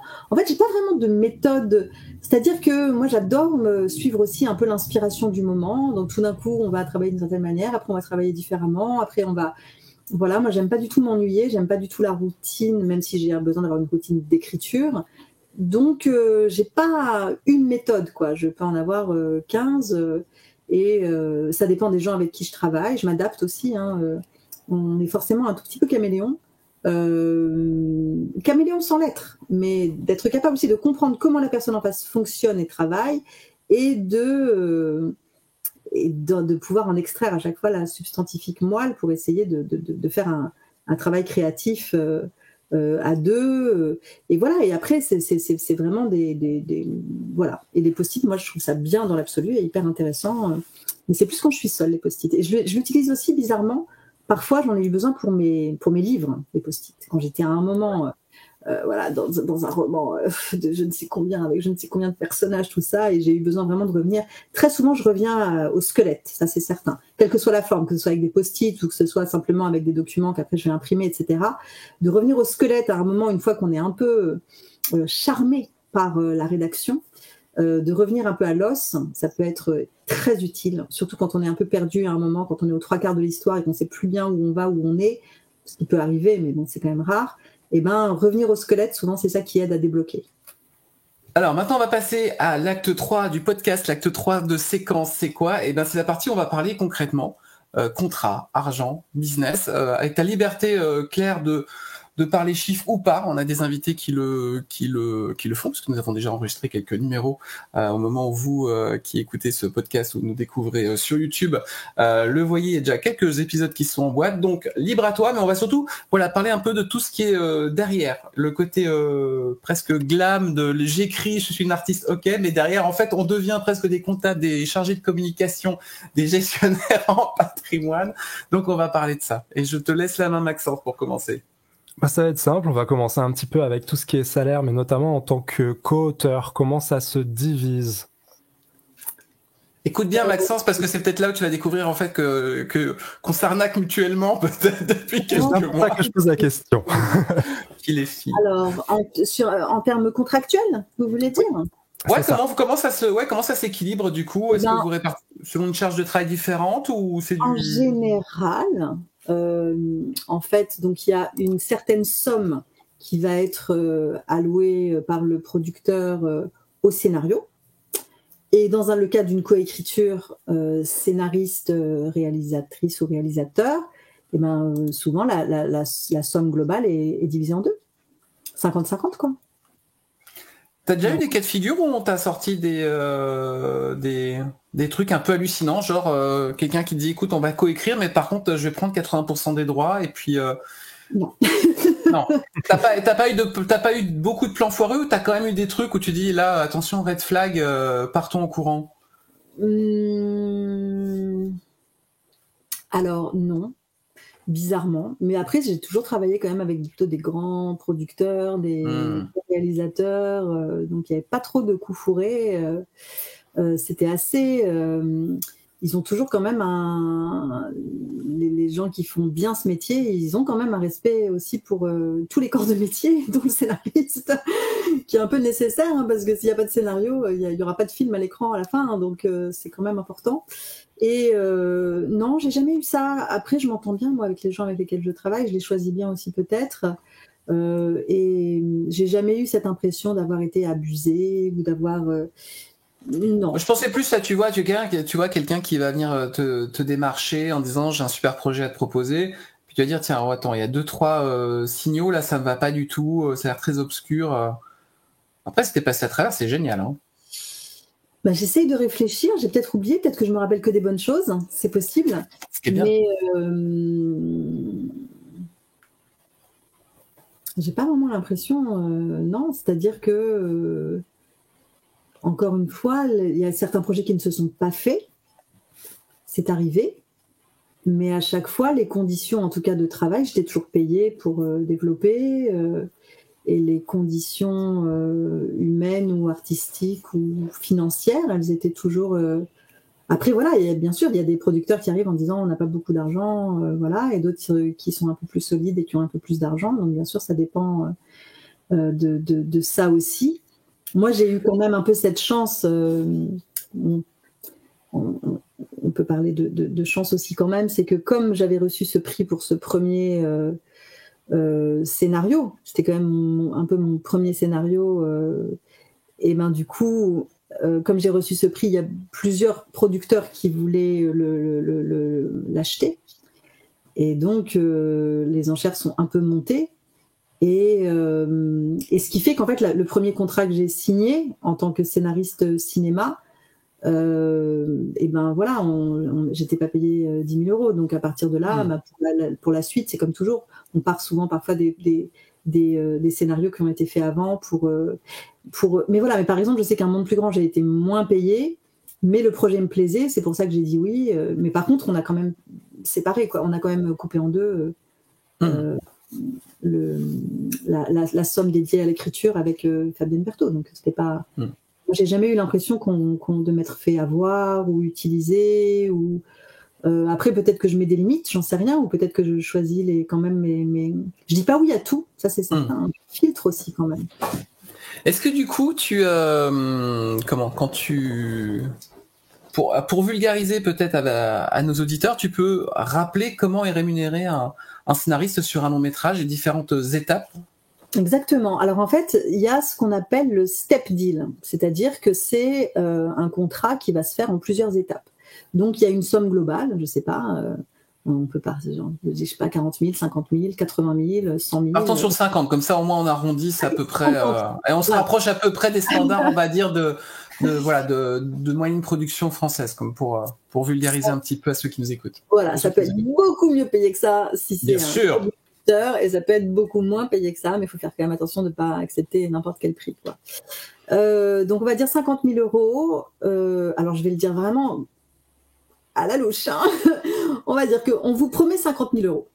de méthode. C'est-à-dire que moi, j'adore me suivre aussi un peu l'inspiration du moment. Donc tout d'un coup, on va travailler d'une certaine manière, après on va travailler différemment, après on va. Voilà, moi j'aime pas du tout m'ennuyer, j'aime pas du tout la routine, même si j'ai besoin d'avoir une routine d'écriture. Donc j'ai pas une méthode, quoi. Je peux en avoir 15 et ça dépend des gens avec qui je travaille. Je m'adapte aussi, hein. On est forcément un tout petit peu caméléon. Caméléon sans l'être, mais d'être capable aussi de comprendre comment la personne en face fonctionne et travaille et de pouvoir en extraire à chaque fois la substantifique moelle pour essayer de faire un travail créatif à deux. Et voilà, et après, c'est vraiment voilà. Et les post-it, moi, je trouve ça bien dans l'absolu et hyper intéressant. Mais c'est plus quand je suis seule, les post-it. Et je l'utilise aussi bizarrement. Parfois, j'en ai eu besoin pour mes livres, les post-it. Quand j'étais à un moment... voilà, dans un roman de je ne sais combien, avec je ne sais combien de personnages, tout ça, et j'ai eu besoin vraiment de revenir. Très souvent, je reviens au squelette, ça c'est certain. Quelle que soit la forme, que ce soit avec des post-it ou que ce soit simplement avec des documents qu'après je vais imprimer, etc. De revenir au squelette à un moment, une fois qu'on est un peu charmé par la rédaction, de revenir un peu à l'os, ça peut être très utile, surtout quand on est un peu perdu à un moment, quand on est aux 3/4 de l'histoire et qu'on ne sait plus bien où on va, où on est, ce qui peut arriver, mais bon, c'est quand même rare. Et revenir au squelette, souvent, c'est ça qui aide à débloquer.
Alors, maintenant, on va passer à l'acte 3 du podcast, l'acte 3 de séquence, c'est quoi ? Et c'est la partie où on va parler concrètement, contrat, argent, business, avec ta liberté, Claire, de parler chiffres ou pas. On a des invités qui le font, parce que nous avons déjà enregistré quelques numéros au moment où vous qui écoutez ce podcast ou nous découvrez sur YouTube, le voyez, il y a déjà quelques épisodes qui sont en boîte, donc libre à toi, mais on va surtout parler un peu de tout ce qui est derrière, le côté presque glam de j'écris, je suis une artiste, ok, mais derrière, en fait, on devient presque des comptables, des chargés de communication, des gestionnaires en patrimoine, donc on va parler de ça. Et je te laisse la main, Maxence, pour commencer.
Ça va être simple, on va commencer un petit peu avec tout ce qui est salaire, mais notamment en tant que co-auteur, comment ça se divise ?
Écoute bien, Maxence, parce que c'est peut-être là où tu vas découvrir en fait qu'on s'arnaque mutuellement peut-être depuis quelques mois. C'est pour ça
que je pose la question.
Qu'il est fille.
Alors, en termes contractuels, vous voulez dire ?
Ouais, comment ça s'équilibre du coup ? Est-ce que vous répartissez selon une charge de travail différente ou c'est du...
En général, en fait, donc il y a une certaine somme qui va être allouée par le producteur au scénario. Et dans le cas d'une coécriture scénariste, réalisatrice ou réalisateur, souvent la somme globale est divisée en deux. 50-50, quoi.
T'as déjà eu des cas de figure où on t'a sorti des trucs un peu hallucinants, genre quelqu'un qui dit écoute, on va coécrire, mais par contre je vais prendre 80% des droits et puis
non.
Non. T'as pas eu beaucoup de plans foireux ou t'as quand même eu des trucs où tu dis là attention red flag, partons au courant.
Alors non. Bizarrement, mais après j'ai toujours travaillé quand même avec plutôt des grands producteurs, des réalisateurs, donc il n'y avait pas trop de coups fourrés, c'était assez ils ont toujours quand même les gens qui font bien ce métier, ils ont quand même un respect aussi pour tous les corps de métier, dont le scénariste, qui est un peu nécessaire, hein, parce que s'il n'y a pas de scénario, il n'y aura pas de film à l'écran à la fin, hein, donc c'est quand même important. Et non, j'ai jamais eu ça. Après, je m'entends bien, moi, avec les gens avec lesquels je travaille, je les choisis bien aussi peut-être. Et j'ai jamais eu cette impression d'avoir été abusée ou d'avoir... non.
Je pensais plus à, tu vois, quelqu'un qui va venir te démarcher en disant j'ai un super projet à te proposer, puis tu vas dire tiens, oh, attends, il y a 2-3 signaux là, ça me va pas du tout, ça a l'air très obscur. Après, si t'es passé à travers, c'est génial, hein.
Bah, j'essaye de réfléchir, j'ai peut-être oublié, peut-être que je me rappelle que des bonnes choses, c'est possible.
Ce qui est bien.
Mais j'ai pas vraiment l'impression, non, c'est-à-dire que encore une fois, il y a certains projets qui ne se sont pas faits, c'est arrivé, mais à chaque fois, les conditions, en tout cas de travail, j'étais toujours payée pour développer, et les conditions humaines ou artistiques ou financières, elles étaient toujours... Après, voilà, bien sûr, il y a des producteurs qui arrivent en disant on n'a pas beaucoup d'argent, voilà, et d'autres qui sont un peu plus solides et qui ont un peu plus d'argent, donc bien sûr, ça dépend de ça aussi. Moi, j'ai eu quand même un peu cette chance, on peut parler de chance aussi quand même, c'est que comme j'avais reçu ce prix pour ce premier scénario, c'était quand même un peu mon premier scénario, et ben du coup, comme j'ai reçu ce prix, il y a plusieurs producteurs qui voulaient l'acheter, et donc les enchères sont un peu montées. Et ce qui fait qu'en fait, le premier contrat que j'ai signé en tant que scénariste cinéma, et ben voilà, j'étais pas payée 10 000 euros. Donc à partir de là, pour la suite, c'est comme toujours, on part souvent parfois des scénarios qui ont été faits avant mais voilà. Mais par exemple, je sais qu'un Monde plus grand, j'ai été moins payée, mais le projet me plaisait, c'est pour ça que j'ai dit oui. Mais par contre, on a quand même séparé, quoi. On a quand même coupé en deux. La somme dédiée à l'écriture avec Fabienne Berthaud, donc c'était pas. J'ai jamais eu l'impression de m'être fait avoir ou utiliser ou après peut-être que je mets des limites, j'en sais rien, ou peut-être que je choisis quand même mes. Je dis pas oui à tout, ça c'est certain. Je filtre aussi quand même.
Est-ce que du coup pour vulgariser peut-être à nos auditeurs, tu peux rappeler comment est rémunéré un scénariste sur un long métrage et différentes étapes?
Exactement. Alors en fait, il y a ce qu'on appelle le step deal, c'est-à-dire que c'est un contrat qui va se faire en plusieurs étapes. Donc il y a une somme globale, je sais pas, on peut pas, je sais pas, 40 000, 50 000, 80 000, 100 000.
Partons sur 50, comme ça au moins on arrondit, c'est à peu près, et on se rapproche à peu près des standards, on va dire, de moyenne production française, comme pour vulgariser un petit peu à ceux qui nous écoutent.
Voilà, ça peut être beaucoup mieux payé que ça si c'est
bien sûr.
Et ça peut être beaucoup moins payé que ça, mais il faut faire quand même attention de ne pas accepter n'importe quel prix, quoi. Donc on va dire 50 000 euros. Alors je vais le dire vraiment à la louche, hein. On va dire qu'on vous promet 50 000 euros.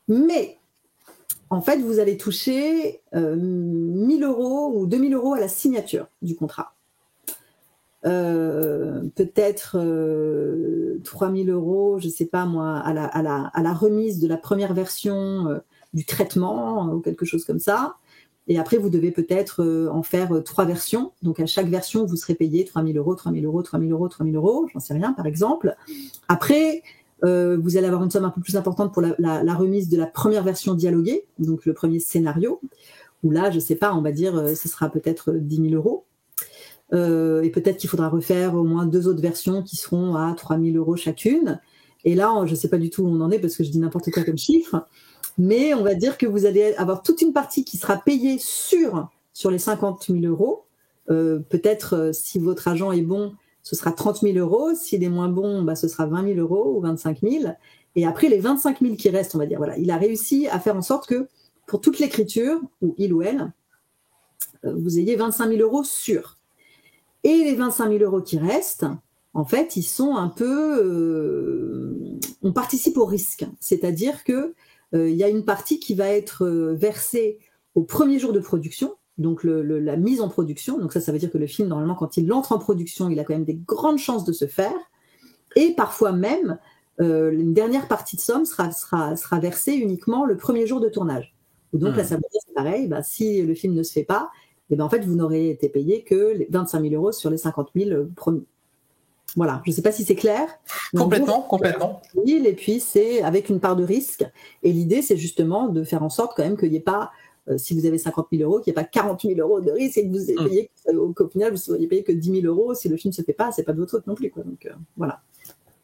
Mais en fait, vous allez toucher 1 000 euros ou 2 000 euros à la signature du contrat. Peut-être 3 000 euros, je ne sais pas moi, à la remise de la première version du traitement ou quelque chose comme ça. Et après, vous devez peut-être en faire 3 versions. Donc, à chaque version, vous serez payé 3 000 euros, 3 000 euros, 3 000 euros, 3 000 euros, j'en sais rien, par exemple. Après, vous allez avoir une somme un peu plus importante pour la remise de la première version dialoguée, donc le premier scénario, où là, je ne sais pas, on va dire, ce sera peut-être 10 000 euros. Et peut-être qu'il faudra refaire au moins 2 autres versions qui seront à 3 000 euros chacune. Et là, je ne sais pas du tout où on en est parce que je dis n'importe quoi comme chiffre. Mais on va dire que vous allez avoir toute une partie qui sera payée sur les 50 000 euros. Peut-être, si votre agent est bon, ce sera 30 000 euros. S'il est moins bon, ce sera 20 000 euros ou 25 000. Et après, les 25 000 qui restent, on va dire, voilà, il a réussi à faire en sorte que pour toute l'écriture, ou il ou elle, vous ayez 25 000 euros sûrs. Et les 25 000 euros qui restent, en fait, ils sont un peu... on participe au risque. C'est-à-dire que il y a une partie qui va être versée au premier jour de production, donc la mise en production. Donc ça veut dire que le film, normalement, quand il entre en production, il a quand même des grandes chances de se faire. Et parfois même, une dernière partie de somme sera versée uniquement le premier jour de tournage. Et donc là, ça veut dire c'est pareil, si le film ne se fait pas, en fait, vous n'aurez été payé que les 25 000 € sur les 50 000 promis. Voilà, je ne sais pas si c'est clair.
Complètement.
Et puis, c'est avec une part de risque. Et l'idée, c'est justement de faire en sorte quand même qu'il n'y ait pas, si vous avez 50 000 €, qu'il n'y ait pas 40 000 € de risque et que vous ayez payé, qu'au final, vous soyez payé que 10 000 € si le film ne se fait pas, c'est pas de votre faute non plus, quoi. Donc, voilà.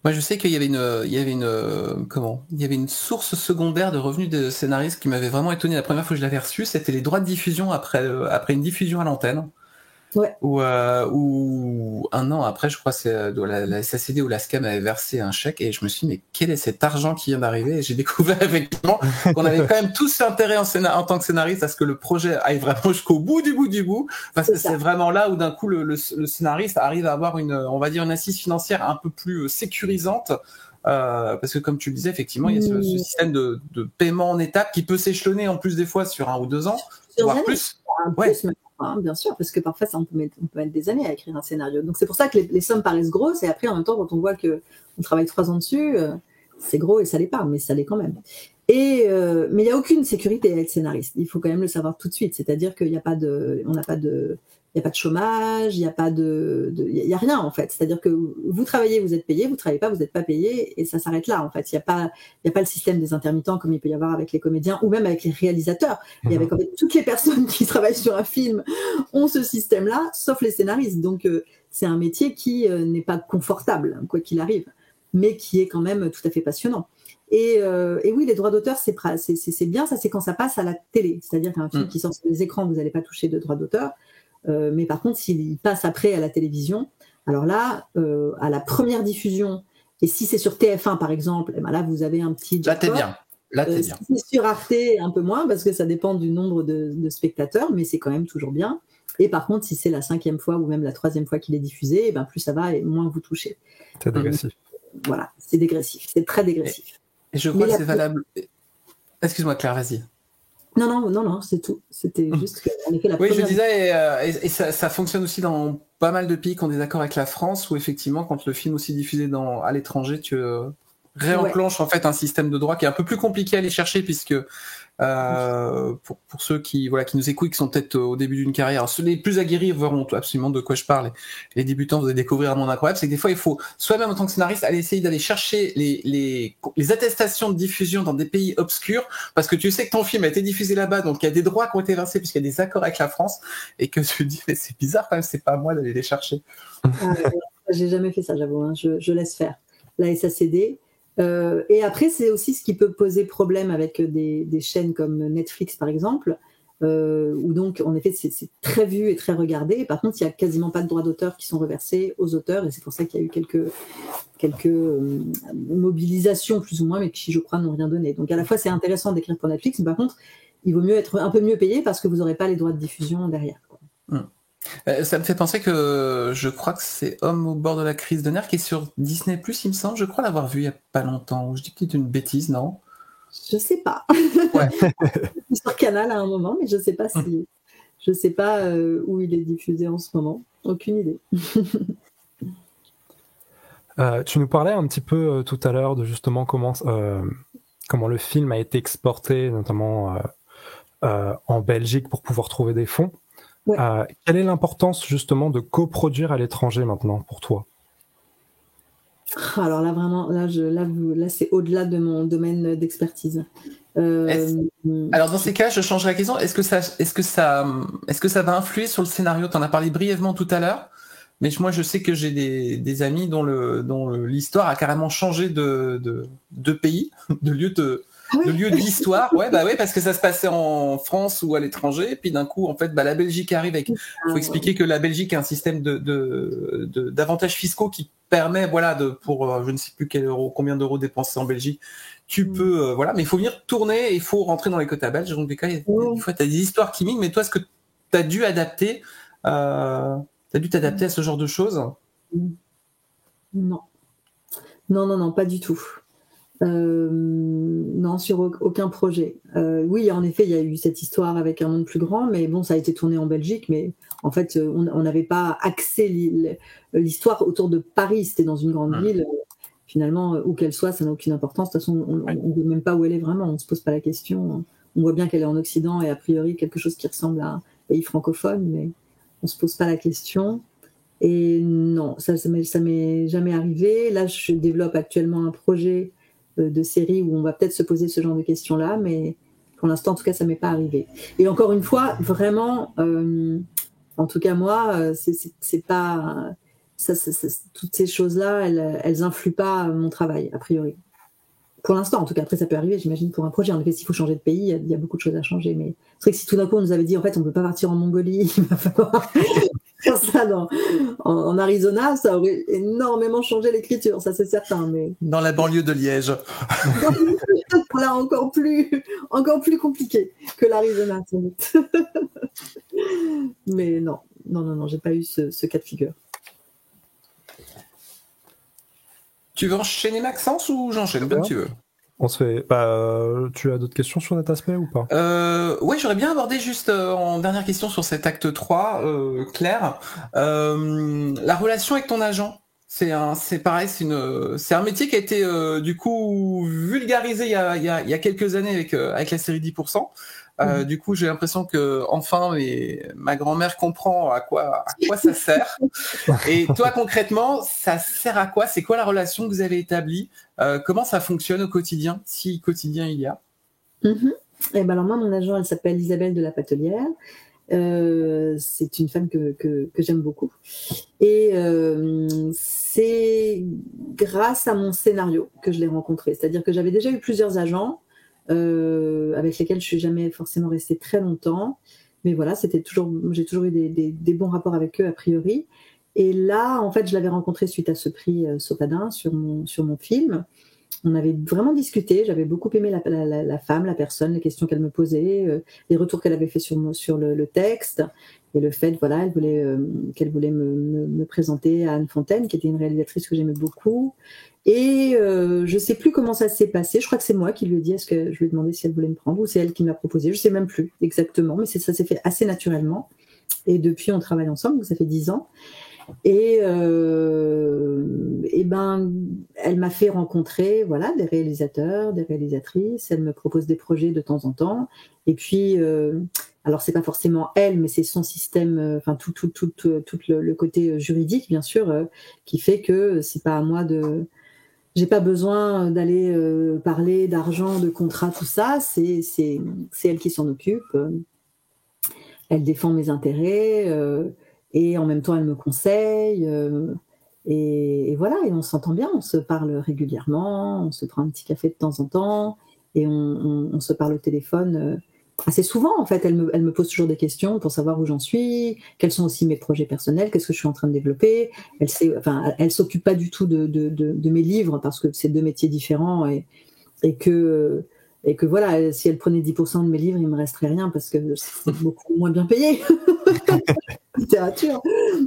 Moi, je sais qu'il y avait une source secondaire de revenus de scénaristes qui m'avait vraiment étonné la première fois que je l'avais reçu. C'était les droits de diffusion après une diffusion à l'antenne.
Ouais.
Ou un an après, je crois, c'est la SACD ou la SCAM avait versé un chèque et je me suis dit, mais quel est cet argent qui vient d'arriver? Et j'ai découvert effectivement qu'on avait quand même tous intérêt en tant que scénariste à ce que le projet aille vraiment jusqu'au bout du bout, parce que c'est vraiment là où d'un coup le scénariste arrive à avoir on va dire une assise financière un peu plus sécurisante. Parce que comme tu le disais, effectivement, il y a ce système de paiement en étapes qui peut s'échelonner en plus des fois sur 1 ou 2 ans, voire plus.
Bien sûr, parce que parfois on peut mettre des années à écrire un scénario. Donc c'est pour ça que les sommes paraissent grosses, et après en même temps quand on voit qu'on travaille 3 ans dessus, c'est gros et ça l'est pas, mais ça l'est quand même. Mais il n'y a aucune sécurité à être scénariste. Il faut quand même le savoir tout de suite. C'est-à-dire qu'il n'y a pas de chômage, il n'y a a rien en fait. C'est-à-dire que vous travaillez, vous êtes payé, vous travaillez pas, vous n'êtes pas payé, et ça s'arrête là en fait. Il n'y a pas le système des intermittents comme il peut y avoir avec les comédiens ou même avec les réalisateurs. Et avec en fait, toutes les personnes qui travaillent sur un film ont ce système-là, sauf les scénaristes. Donc c'est un métier qui n'est pas confortable, quoi qu'il arrive, mais qui est quand même tout à fait passionnant. Et oui, les droits d'auteur, c'est bien, ça c'est quand ça passe à la télé. C'est-à-dire qu'un film qui sort sur les écrans, vous n'allez pas toucher de droits d'auteur. Mais par contre, s'il passe après à la télévision, alors là, à la première diffusion, et si c'est sur TF1 par exemple, là vous avez un petit...
Là t'es bien.
Si c'est sur Arte, un peu moins, parce que ça dépend du nombre de spectateurs, mais c'est quand même toujours bien. Et par contre, si c'est la 5e fois ou même la 3e fois qu'il est diffusé, plus ça va et moins vous touchez.
C'est dégressif.
Voilà, c'est dégressif, c'est très dégressif.
Et je crois que c'est valable... Excuse-moi Claire, vas-y.
Non, c'est tout. C'était juste qu'en effet, la première...
Oui, je disais, et ça fonctionne aussi dans pas mal de pays qui ont des accords avec la France, où effectivement, quand le film aussi diffusé à l'étranger, tu réenclenches en fait un système de droit qui est un peu plus compliqué à aller chercher, puisque pour ceux qui nous écoutent, qui sont peut-être au début d'une carrière, alors, ceux les plus aguerris verront absolument de quoi je parle. Les débutants, vous allez découvrir un monde incroyable. C'est que des fois, il faut soi-même en tant que scénariste aller essayer d'aller chercher les attestations de diffusion dans des pays obscurs, parce que tu sais que ton film a été diffusé là-bas, donc il y a des droits qui ont été versés puisqu'il y a des accords avec la France, et que tu te dis mais c'est bizarre quand même, c'est pas à moi d'aller les chercher.
J'ai jamais fait ça, j'avoue. Hein. Je laisse faire. La SACD. Et après, c'est aussi ce qui peut poser problème avec des chaînes comme Netflix, par exemple, où donc, en effet, c'est très vu et très regardé. Par contre, il n'y a quasiment pas de droits d'auteur qui sont reversés aux auteurs, et c'est pour ça qu'il y a eu quelques mobilisations, plus ou moins, mais qui, je crois, n'ont rien donné. Donc, à la fois, c'est intéressant d'écrire pour Netflix, mais par contre, il vaut mieux être un peu mieux payé parce que vous n'aurez pas les droits de diffusion derrière, quoi.
Ça me fait penser que je crois que c'est Homme au bord de la crise de nerfs qui est sur Disney+, il me semble. Je crois l'avoir vu il y a pas longtemps. Je dis peut-être une bêtise, non?
Je sais pas.
Ouais.
Sur Canal à un moment, mais je sais pas où il est diffusé en ce moment. Aucune idée.
Tu nous parlais un petit peu tout à l'heure de justement comment le film a été exporté, notamment en Belgique, pour pouvoir trouver des fonds. Ouais. Quelle est l'importance justement de coproduire à l'étranger maintenant pour toi?
Alors là vraiment, là c'est au-delà de mon domaine d'expertise.
Alors dans ces cas, je changerai la question. Est-ce que ça va influer sur le scénario? Tu en as parlé brièvement tout à l'heure, mais moi je sais que j'ai des amis dont l'histoire a carrément changé de pays, de lieu de l'histoire. Ouais, parce que ça se passait en France ou à l'étranger, puis d'un coup, en fait, la Belgique arrive avec. Il faut expliquer que la Belgique a un système d'avantages fiscaux qui permet, pour je ne sais plus combien d'euros dépensés en Belgique, tu peux, mais il faut venir tourner, il faut rentrer dans les quotas belges. Donc, des fois, tu as des histoires qui migrent, mais toi, est-ce que tu as dû adapter, à ce genre de choses?
Non, pas du tout. Non, sur aucun projet. Oui, en effet, il y a eu cette histoire avec un monde plus grand, mais bon, ça a été tourné en Belgique, mais en fait, on n'avait pas axé l'histoire autour de Paris. C'était dans une grande ville. finalement, où qu'elle soit, ça n'a aucune importance. De toute façon, on ne voit même pas où elle est vraiment, on ne se pose pas la question. On voit bien qu'elle est en Occident et a priori quelque chose qui ressemble à un pays francophone, mais on ne se pose pas la question. Et non, ça m'est jamais arrivé. Là, je développe actuellement un projet de série où on va peut-être se poser ce genre de questions-là, mais pour l'instant, en tout cas, ça m'est pas arrivé. Et encore une fois, vraiment, en tout cas moi, c'est pas toutes ces choses-là, elles influent pas mon travail a priori. Pour l'instant, en tout cas, après ça peut arriver, j'imagine pour un projet. En effet, s'il faut changer de pays, il y a beaucoup de choses à changer. Mais c'est vrai que si tout d'un coup on nous avait dit en fait on ne peut pas partir en Mongolie, il va falloir faire ça en Arizona, ça aurait énormément changé l'écriture, ça c'est certain. Mais
dans la banlieue de Liège.
Là encore plus compliqué que l'Arizona, sans doute. Mais non, j'ai pas eu ce cas de figure.
Tu veux enchaîner Maxence ou j'enchaîne comme tu veux?
On se fait. Tu as d'autres questions sur cet aspect ou pas?
Ouais, j'aurais bien abordé juste en dernière question sur cet acte 3, Claire, la relation avec ton agent. C'est pareil, c'est un métier qui a été du coup vulgarisé il y a quelques années avec la série 10%. Du coup, j'ai l'impression que enfin, ma grand-mère comprend à quoi ça sert. Et toi, concrètement, ça sert à quoi? C'est quoi la relation que vous avez établie? Comment ça fonctionne au quotidien, si quotidien il y a?
Et ben alors moi, mon agent, elle s'appelle Isabelle de la Patelière. C'est une femme que j'aime beaucoup. Et c'est grâce à mon scénario que je l'ai rencontrée. C'est-à-dire que j'avais déjà eu plusieurs agents. Avec lesquels je suis jamais forcément restée très longtemps, mais voilà, j'ai toujours eu des bons rapports avec eux a priori. Et là, en fait, je l'avais rencontré suite à ce prix Sopadin sur mon film. On avait vraiment discuté, j'avais beaucoup aimé la femme, la personne, les questions qu'elle me posait, les retours qu'elle avait fait sur le texte, et le fait, voilà, qu'elle voulait me présenter à Anne Fontaine, qui était une réalisatrice que j'aimais beaucoup. Et je sais plus comment ça s'est passé. Je crois que c'est moi qui lui ai dit, est-ce que je lui ai demandé si elle voulait me prendre, ou c'est elle qui me l'a proposé. Je sais même plus exactement, mais ça s'est fait assez naturellement. Et depuis, on travaille ensemble, ça fait 10 ans. Et ben, elle m'a fait rencontrer, voilà, des réalisateurs, des réalisatrices. Elle me propose des projets de temps en temps. Et puis, alors c'est pas forcément elle, mais c'est son système, enfin tout le côté juridique, bien sûr, qui fait que c'est pas à moi j'ai pas besoin d'aller parler d'argent, de contrat, tout ça. C'est elle qui s'en occupe. Elle défend mes intérêts. Et en même temps, elle me conseille, et voilà, et on s'entend bien, on se parle régulièrement, on se prend un petit café de temps en temps, et on se parle au téléphone assez souvent, en fait. Elle me pose toujours des questions pour savoir où j'en suis, quels sont aussi mes projets personnels, qu'est-ce que je suis en train de développer. Elle s'occupe pas du tout de mes livres, parce que c'est 2 métiers différents, et que voilà, si elle prenait 10% de mes livres, il me resterait rien, parce que c'est beaucoup moins bien payé. Littérature.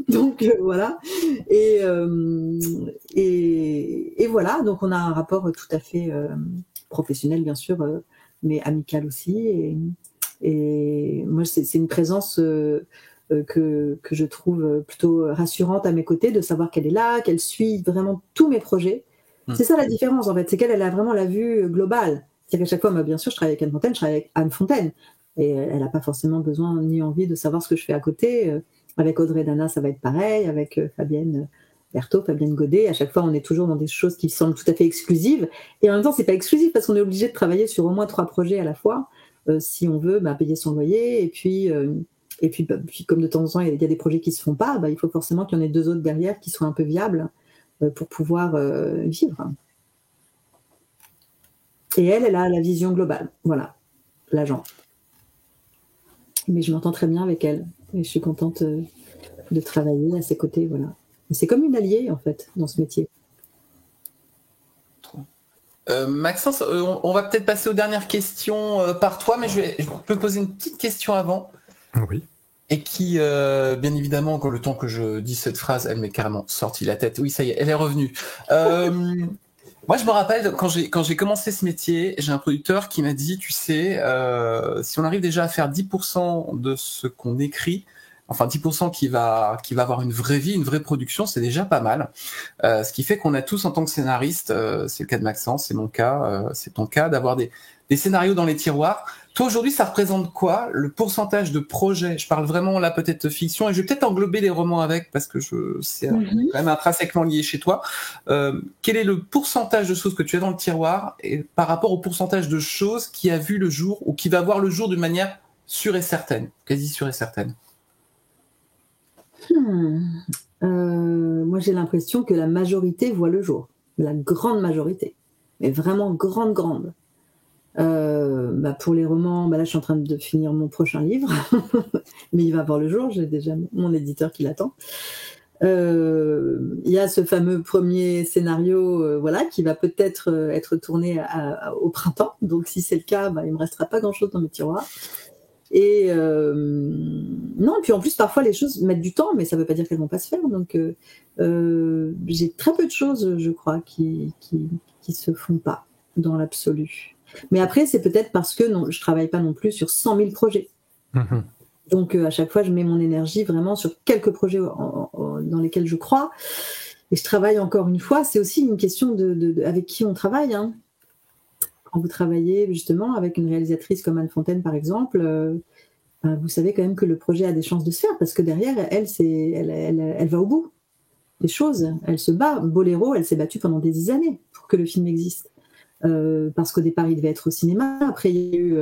Donc voilà. Et voilà, donc on a un rapport tout à fait professionnel, bien sûr, mais amical aussi. Et moi, c'est une présence que je trouve plutôt rassurante à mes côtés, de savoir qu'elle est là, qu'elle suit vraiment tous mes projets. C'est ça la différence, en fait, c'est qu'elle a vraiment la vue globale. C'est-à-dire qu'à chaque fois, moi, bien sûr, je travaille avec Anne Fontaine, je travaille avec Anne Fontaine. Et elle n'a pas forcément besoin ni envie de savoir ce que je fais à côté. Avec Audrey Dana, ça va être pareil. Avec Fabienne Berthaud, Fabienne Godet, à chaque fois, on est toujours dans des choses qui semblent tout à fait exclusives. Et en même temps, c'est pas exclusif, parce qu'on est obligé de travailler sur au moins 3 projets à la fois, si on veut payer son loyer. Et puis, comme de temps en temps, il y a des projets qui se font pas, il faut forcément qu'il y en ait 2 autres derrière qui soient un peu viables pour pouvoir vivre. Et elle a la vision globale. Voilà, l'agent. Mais je m'entends très bien avec elle. Et je suis contente de travailler à ses côtés. Voilà. Et c'est comme une alliée, en fait, dans ce métier.
Maxence, on va peut-être passer aux dernières questions par toi, mais je peux poser une petite question avant.
Oui.
Et qui, bien évidemment, quand le temps que je dis cette phrase, elle m'est carrément sortie la tête. Oui, ça y est, elle est revenue. Moi, je me rappelle, quand j'ai commencé ce métier, j'ai un producteur qui m'a dit, tu sais, si on arrive déjà à faire 10% de ce qu'on écrit, enfin 10% qui va avoir une vraie vie, une vraie production, c'est déjà pas mal. Ce qui fait qu'on a tous en tant que scénariste, c'est le cas de Maxence, c'est mon cas, c'est ton cas, d'avoir des scénarios dans les tiroirs. Toi aujourd'hui, ça représente quoi le pourcentage de projets? Je parle vraiment là peut-être fiction, et je vais peut-être englober les romans avec, parce que c'est quand même intrinsèquement lié chez toi. Quel est le pourcentage de choses que tu as dans le tiroir et par rapport au pourcentage de choses qui a vu le jour ou qui va voir le jour d'une manière sûre et certaine, quasi sûre et certaine?
Moi j'ai l'impression que la majorité voit le jour, la grande majorité, mais vraiment grande. Pour les romans, là je suis en train de finir mon prochain livre, mais il va voir le jour, j'ai déjà mon éditeur qui l'attend. Il y a ce fameux premier scénario qui va peut-être être tourné au printemps, donc si c'est le cas, il me restera pas grand-chose dans mes tiroirs. Et non, puis en plus parfois les choses mettent du temps, mais ça veut pas dire qu'elles vont pas se faire, donc j'ai très peu de choses, je crois, qui se font pas dans l'absolu. Mais après, c'est peut-être parce que je travaille pas non plus sur 100 000 projets. Donc, à chaque fois, je mets mon énergie vraiment sur quelques projets dans lesquels je crois. Et je travaille encore une fois. C'est aussi une question de avec qui on travaille. Hein. Quand vous travaillez justement avec une réalisatrice comme Anne Fontaine, par exemple, vous savez quand même que le projet a des chances de se faire parce que derrière, elle va au bout des choses. Elle se bat. Boléro, elle s'est battue pendant des années pour que le film existe. Parce qu'au départ il devait être au cinéma, après il y a eu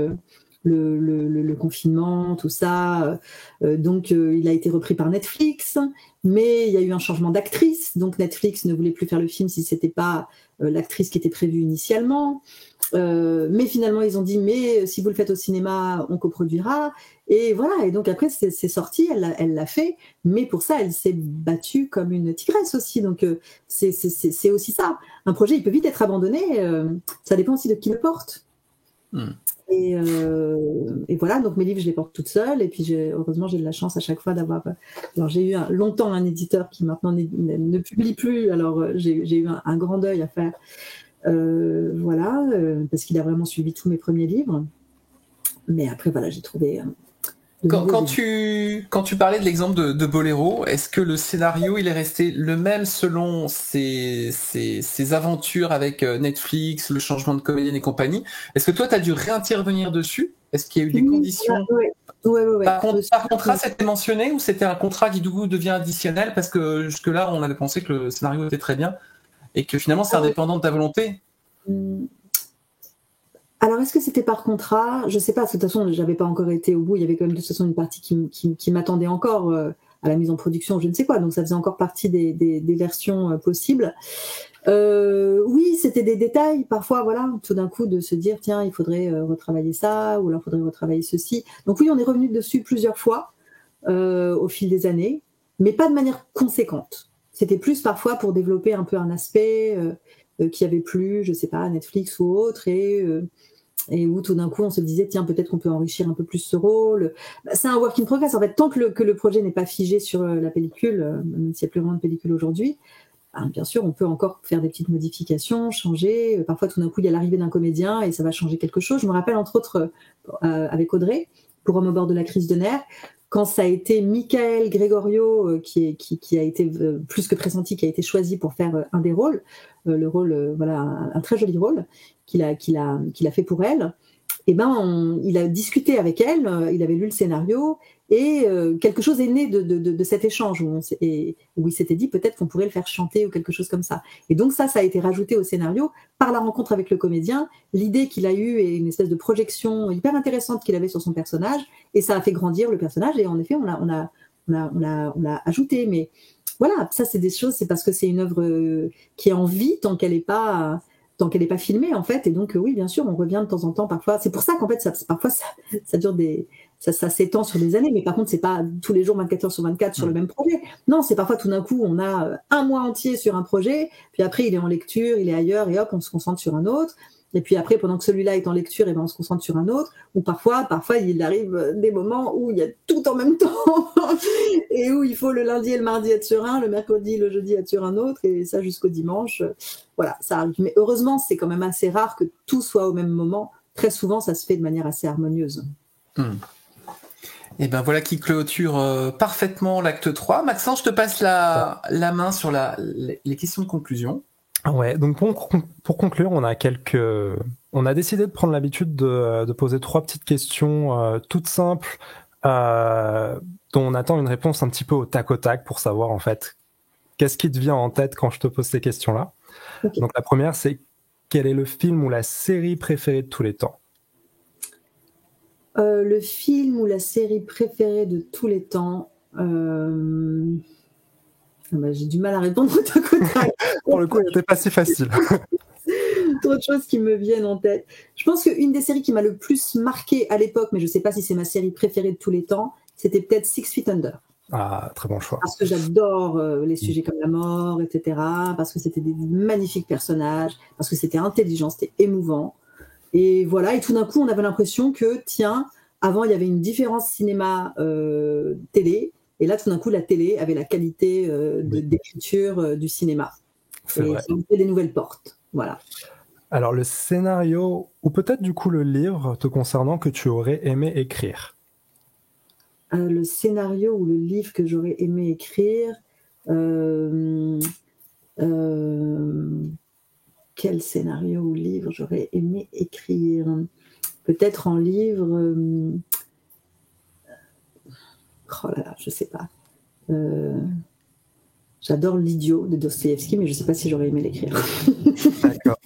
le confinement, tout ça, donc il a été repris par Netflix, mais il y a eu un changement d'actrice, donc Netflix ne voulait plus faire le film si c'était pas l'actrice qui était prévue initialement, mais finalement ils ont dit mais si vous le faites au cinéma on coproduira, et voilà, et donc après c'est sorti, elle l'a fait, mais pour ça elle s'est battue comme une tigresse aussi, donc c'est aussi ça, un projet il peut vite être abandonné, ça dépend aussi de qui le porte. Et voilà, donc mes livres je les porte toute seule, et puis heureusement j'ai de la chance à chaque fois d'avoir, alors j'ai eu longtemps un éditeur qui maintenant ne publie plus, alors j'ai eu un grand deuil à faire, parce qu'il a vraiment suivi tous mes premiers livres, mais après voilà, j'ai trouvé
quand tu parlais de l'exemple de Boléro, est-ce que le scénario il est resté le même selon ses aventures avec Netflix, le changement de comédienne et compagnie? Est-ce que toi tu as dû réintervenir dessus? Est-ce qu'il y a eu des conditions?
Ouais.
Par contrat, c'était mentionné ou c'était un contrat qui du coup devient additionnel parce que jusque-là on avait pensé que le scénario était très bien et que finalement c'est indépendant de ta volonté?
Alors, est-ce que c'était par contrat? Je sais pas, parce que de toute façon, j'avais pas encore été au bout. Il y avait quand même de toute façon une partie qui m'attendait encore à la mise en production, je ne sais quoi. Donc, ça faisait encore partie des versions possibles. Oui, c'était des détails. Parfois, voilà, tout d'un coup, de se dire, tiens, il faudrait retravailler ça, ou alors il faudrait retravailler ceci. Donc oui, on est revenu dessus plusieurs fois au fil des années, mais pas de manière conséquente. C'était plus parfois pour développer un peu un aspect qui avait plu, je sais pas, à Netflix ou autre, et où tout d'un coup on se disait tiens, peut-être qu'on peut enrichir un peu plus ce rôle. C'est un work in progress en fait, tant que le projet n'est pas figé sur la pellicule, même s'il n'y a plus vraiment de pellicule aujourd'hui, bien sûr on peut encore faire des petites modifications, changer, parfois tout d'un coup il y a l'arrivée d'un comédien et ça va changer quelque chose. Je me rappelle entre autres avec Audrey pour Homme au bord de la crise de nerfs, quand ça a été Michael Gregorio qui a été plus que pressenti, qui a été choisi pour faire un des rôles, le rôle, un très joli rôle qu'il a fait pour elle, et il a discuté avec elle, il avait lu le scénario, et quelque chose est né de cet échange où il s'était dit peut-être qu'on pourrait le faire chanter ou quelque chose comme ça. Et donc ça a été rajouté au scénario par la rencontre avec le comédien, l'idée qu'il a eue et une espèce de projection hyper intéressante qu'il avait sur son personnage, et ça a fait grandir le personnage, et en effet on l'a ajouté. Mais voilà, ça c'est des choses, c'est parce que c'est une œuvre qui est en vie tant qu'elle n'est pas filmée en fait, et donc oui bien sûr on revient de temps en temps parfois. C'est pour ça qu'en fait parfois ça dure ça s'étend sur des années, mais par contre c'est pas tous les jours 24 heures sur 24 sur le même projet. Non, c'est parfois tout d'un coup on a un mois entier sur un projet, puis après il est en lecture, il est ailleurs, et hop on se concentre sur un autre. Et puis après, pendant que celui-là est en lecture, on se concentre sur un autre. Ou parfois, il arrive des moments où il y a tout en même temps et où il faut le lundi et le mardi être sur un, le mercredi, le jeudi être sur un autre, et ça jusqu'au dimanche. Voilà, ça arrive. Mais heureusement, c'est quand même assez rare que tout soit au même moment. Très souvent, ça se fait de manière assez harmonieuse.
Et ben voilà qui clôture parfaitement l'acte 3. Maxence, je te passe la main sur les questions de conclusion.
Ouais, donc pour conclure, on a décidé de prendre l'habitude de poser 3 petites questions toutes simples, dont on attend une réponse un petit peu au tac pour savoir en fait qu'est-ce qui te vient en tête quand je te pose ces questions-là. Okay. Donc la première, c'est quel est le film ou la série préférée de tous les temps ?
Le film ou la série préférée de tous les temps, j'ai du mal à répondre au tac.
Pour le coup, il n'était pas si facile.
Trop de choses qui me viennent en tête. Je pense qu'une des séries qui m'a le plus marquée à l'époque, mais je ne sais pas si c'est ma série préférée de tous les temps, c'était peut-être 6 Feet Under.
Ah, très bon choix.
Parce que j'adore les sujets comme la mort, etc. Parce que c'était des magnifiques personnages, parce que c'était intelligent, c'était émouvant. Et voilà, et tout d'un coup, on avait l'impression que, tiens, avant, il y avait une différence cinéma-télé, et là, tout d'un coup, la télé avait la qualité d'écriture du cinéma.
C'est vrai.
Ça ouvrait des nouvelles portes, voilà.
Alors, le scénario, ou peut-être du coup le livre te concernant que tu aurais aimé écrire ?
Le scénario ou le livre que j'aurais aimé écrire... Quel scénario ou livre j'aurais aimé écrire ? Peut-être en livre... Oh là là, je sais pas. J'adore L'Idiot de Dostoïevski, mais je sais pas si j'aurais aimé l'écrire.
D'accord.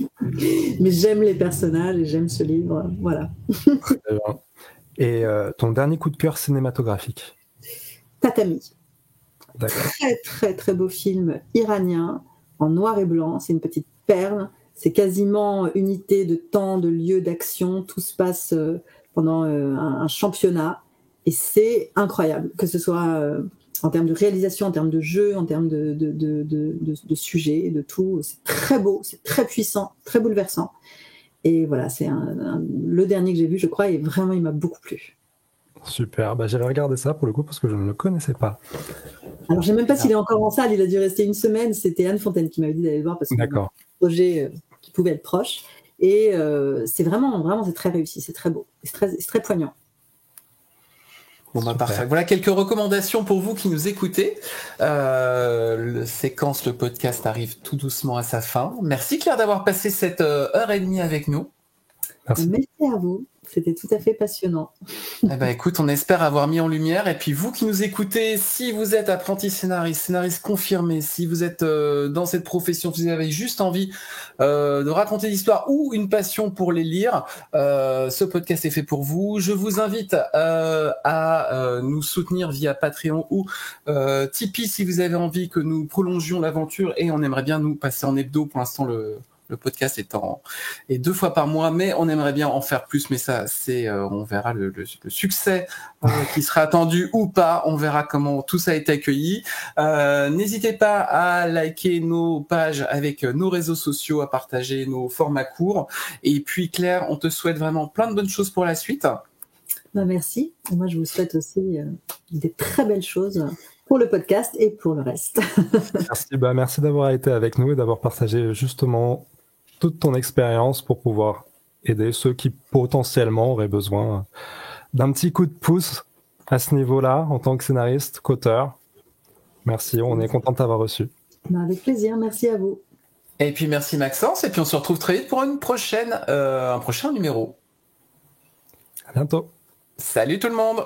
Mais j'aime les personnages et j'aime ce livre, voilà.
Très bien. Et ton dernier coup de cœur cinématographique ?
Tatami.
D'accord.
Très très très beau film iranien, en noir et blanc, c'est une petite perle. C'est quasiment unité de temps, de lieu, d'action. Tout se passe pendant un championnat. Et c'est incroyable, que ce soit en termes de réalisation, en termes de jeu, en termes de sujet, de tout. C'est très beau, c'est très puissant, très bouleversant. Et voilà, c'est le dernier que j'ai vu, je crois, et vraiment, il m'a beaucoup plu.
Super, j'allais regarder ça pour le coup parce que je ne le connaissais pas.
Alors, je ne sais même pas s'il est encore en salle, il a dû rester 1 semaine. C'était Anne Fontaine qui m'avait dit d'aller le voir parce que c'était un projet qui pouvait être proche. Et c'est vraiment, c'est très réussi, c'est très beau, c'est très poignant.
Bon parfait. Voilà quelques recommandations pour vous qui nous écoutez. Le podcast arrive tout doucement à sa fin. Merci Claire d'avoir passé cette heure et demie avec nous.
Merci à vous. C'était tout à fait passionnant.
Écoute, on espère avoir mis en lumière. Et puis vous qui nous écoutez, si vous êtes apprenti scénariste confirmé, si vous êtes dans cette profession, si vous avez juste envie de raconter des histoires ou une passion pour les lire, ce podcast est fait pour vous. Je vous invite à nous soutenir via Patreon ou Tipeee si vous avez envie que nous prolongions l'aventure. Et on aimerait bien nous passer en hebdo. Pour l'instant, le podcast est 2 fois par mois, mais on aimerait bien en faire plus. Mais ça, on verra le succès qui sera attendu ou pas. On verra comment tout ça a été accueilli. N'hésitez pas à liker nos pages avec nos réseaux sociaux, à partager nos formats courts. Et puis Claire, on te souhaite vraiment plein de bonnes choses pour la suite.
Merci. Et moi, je vous souhaite aussi des très belles choses pour le podcast et pour le reste.
Merci d'avoir été avec nous et d'avoir partagé justement toute ton expérience pour pouvoir aider ceux qui potentiellement auraient besoin d'un petit coup de pouce à ce niveau-là en tant que scénariste, qu'auteur. Merci, on est content de t'avoir reçu.
Avec plaisir, merci à vous.
Et puis merci Maxence, et puis on se retrouve très vite pour un prochain numéro.
À bientôt.
Salut tout le monde.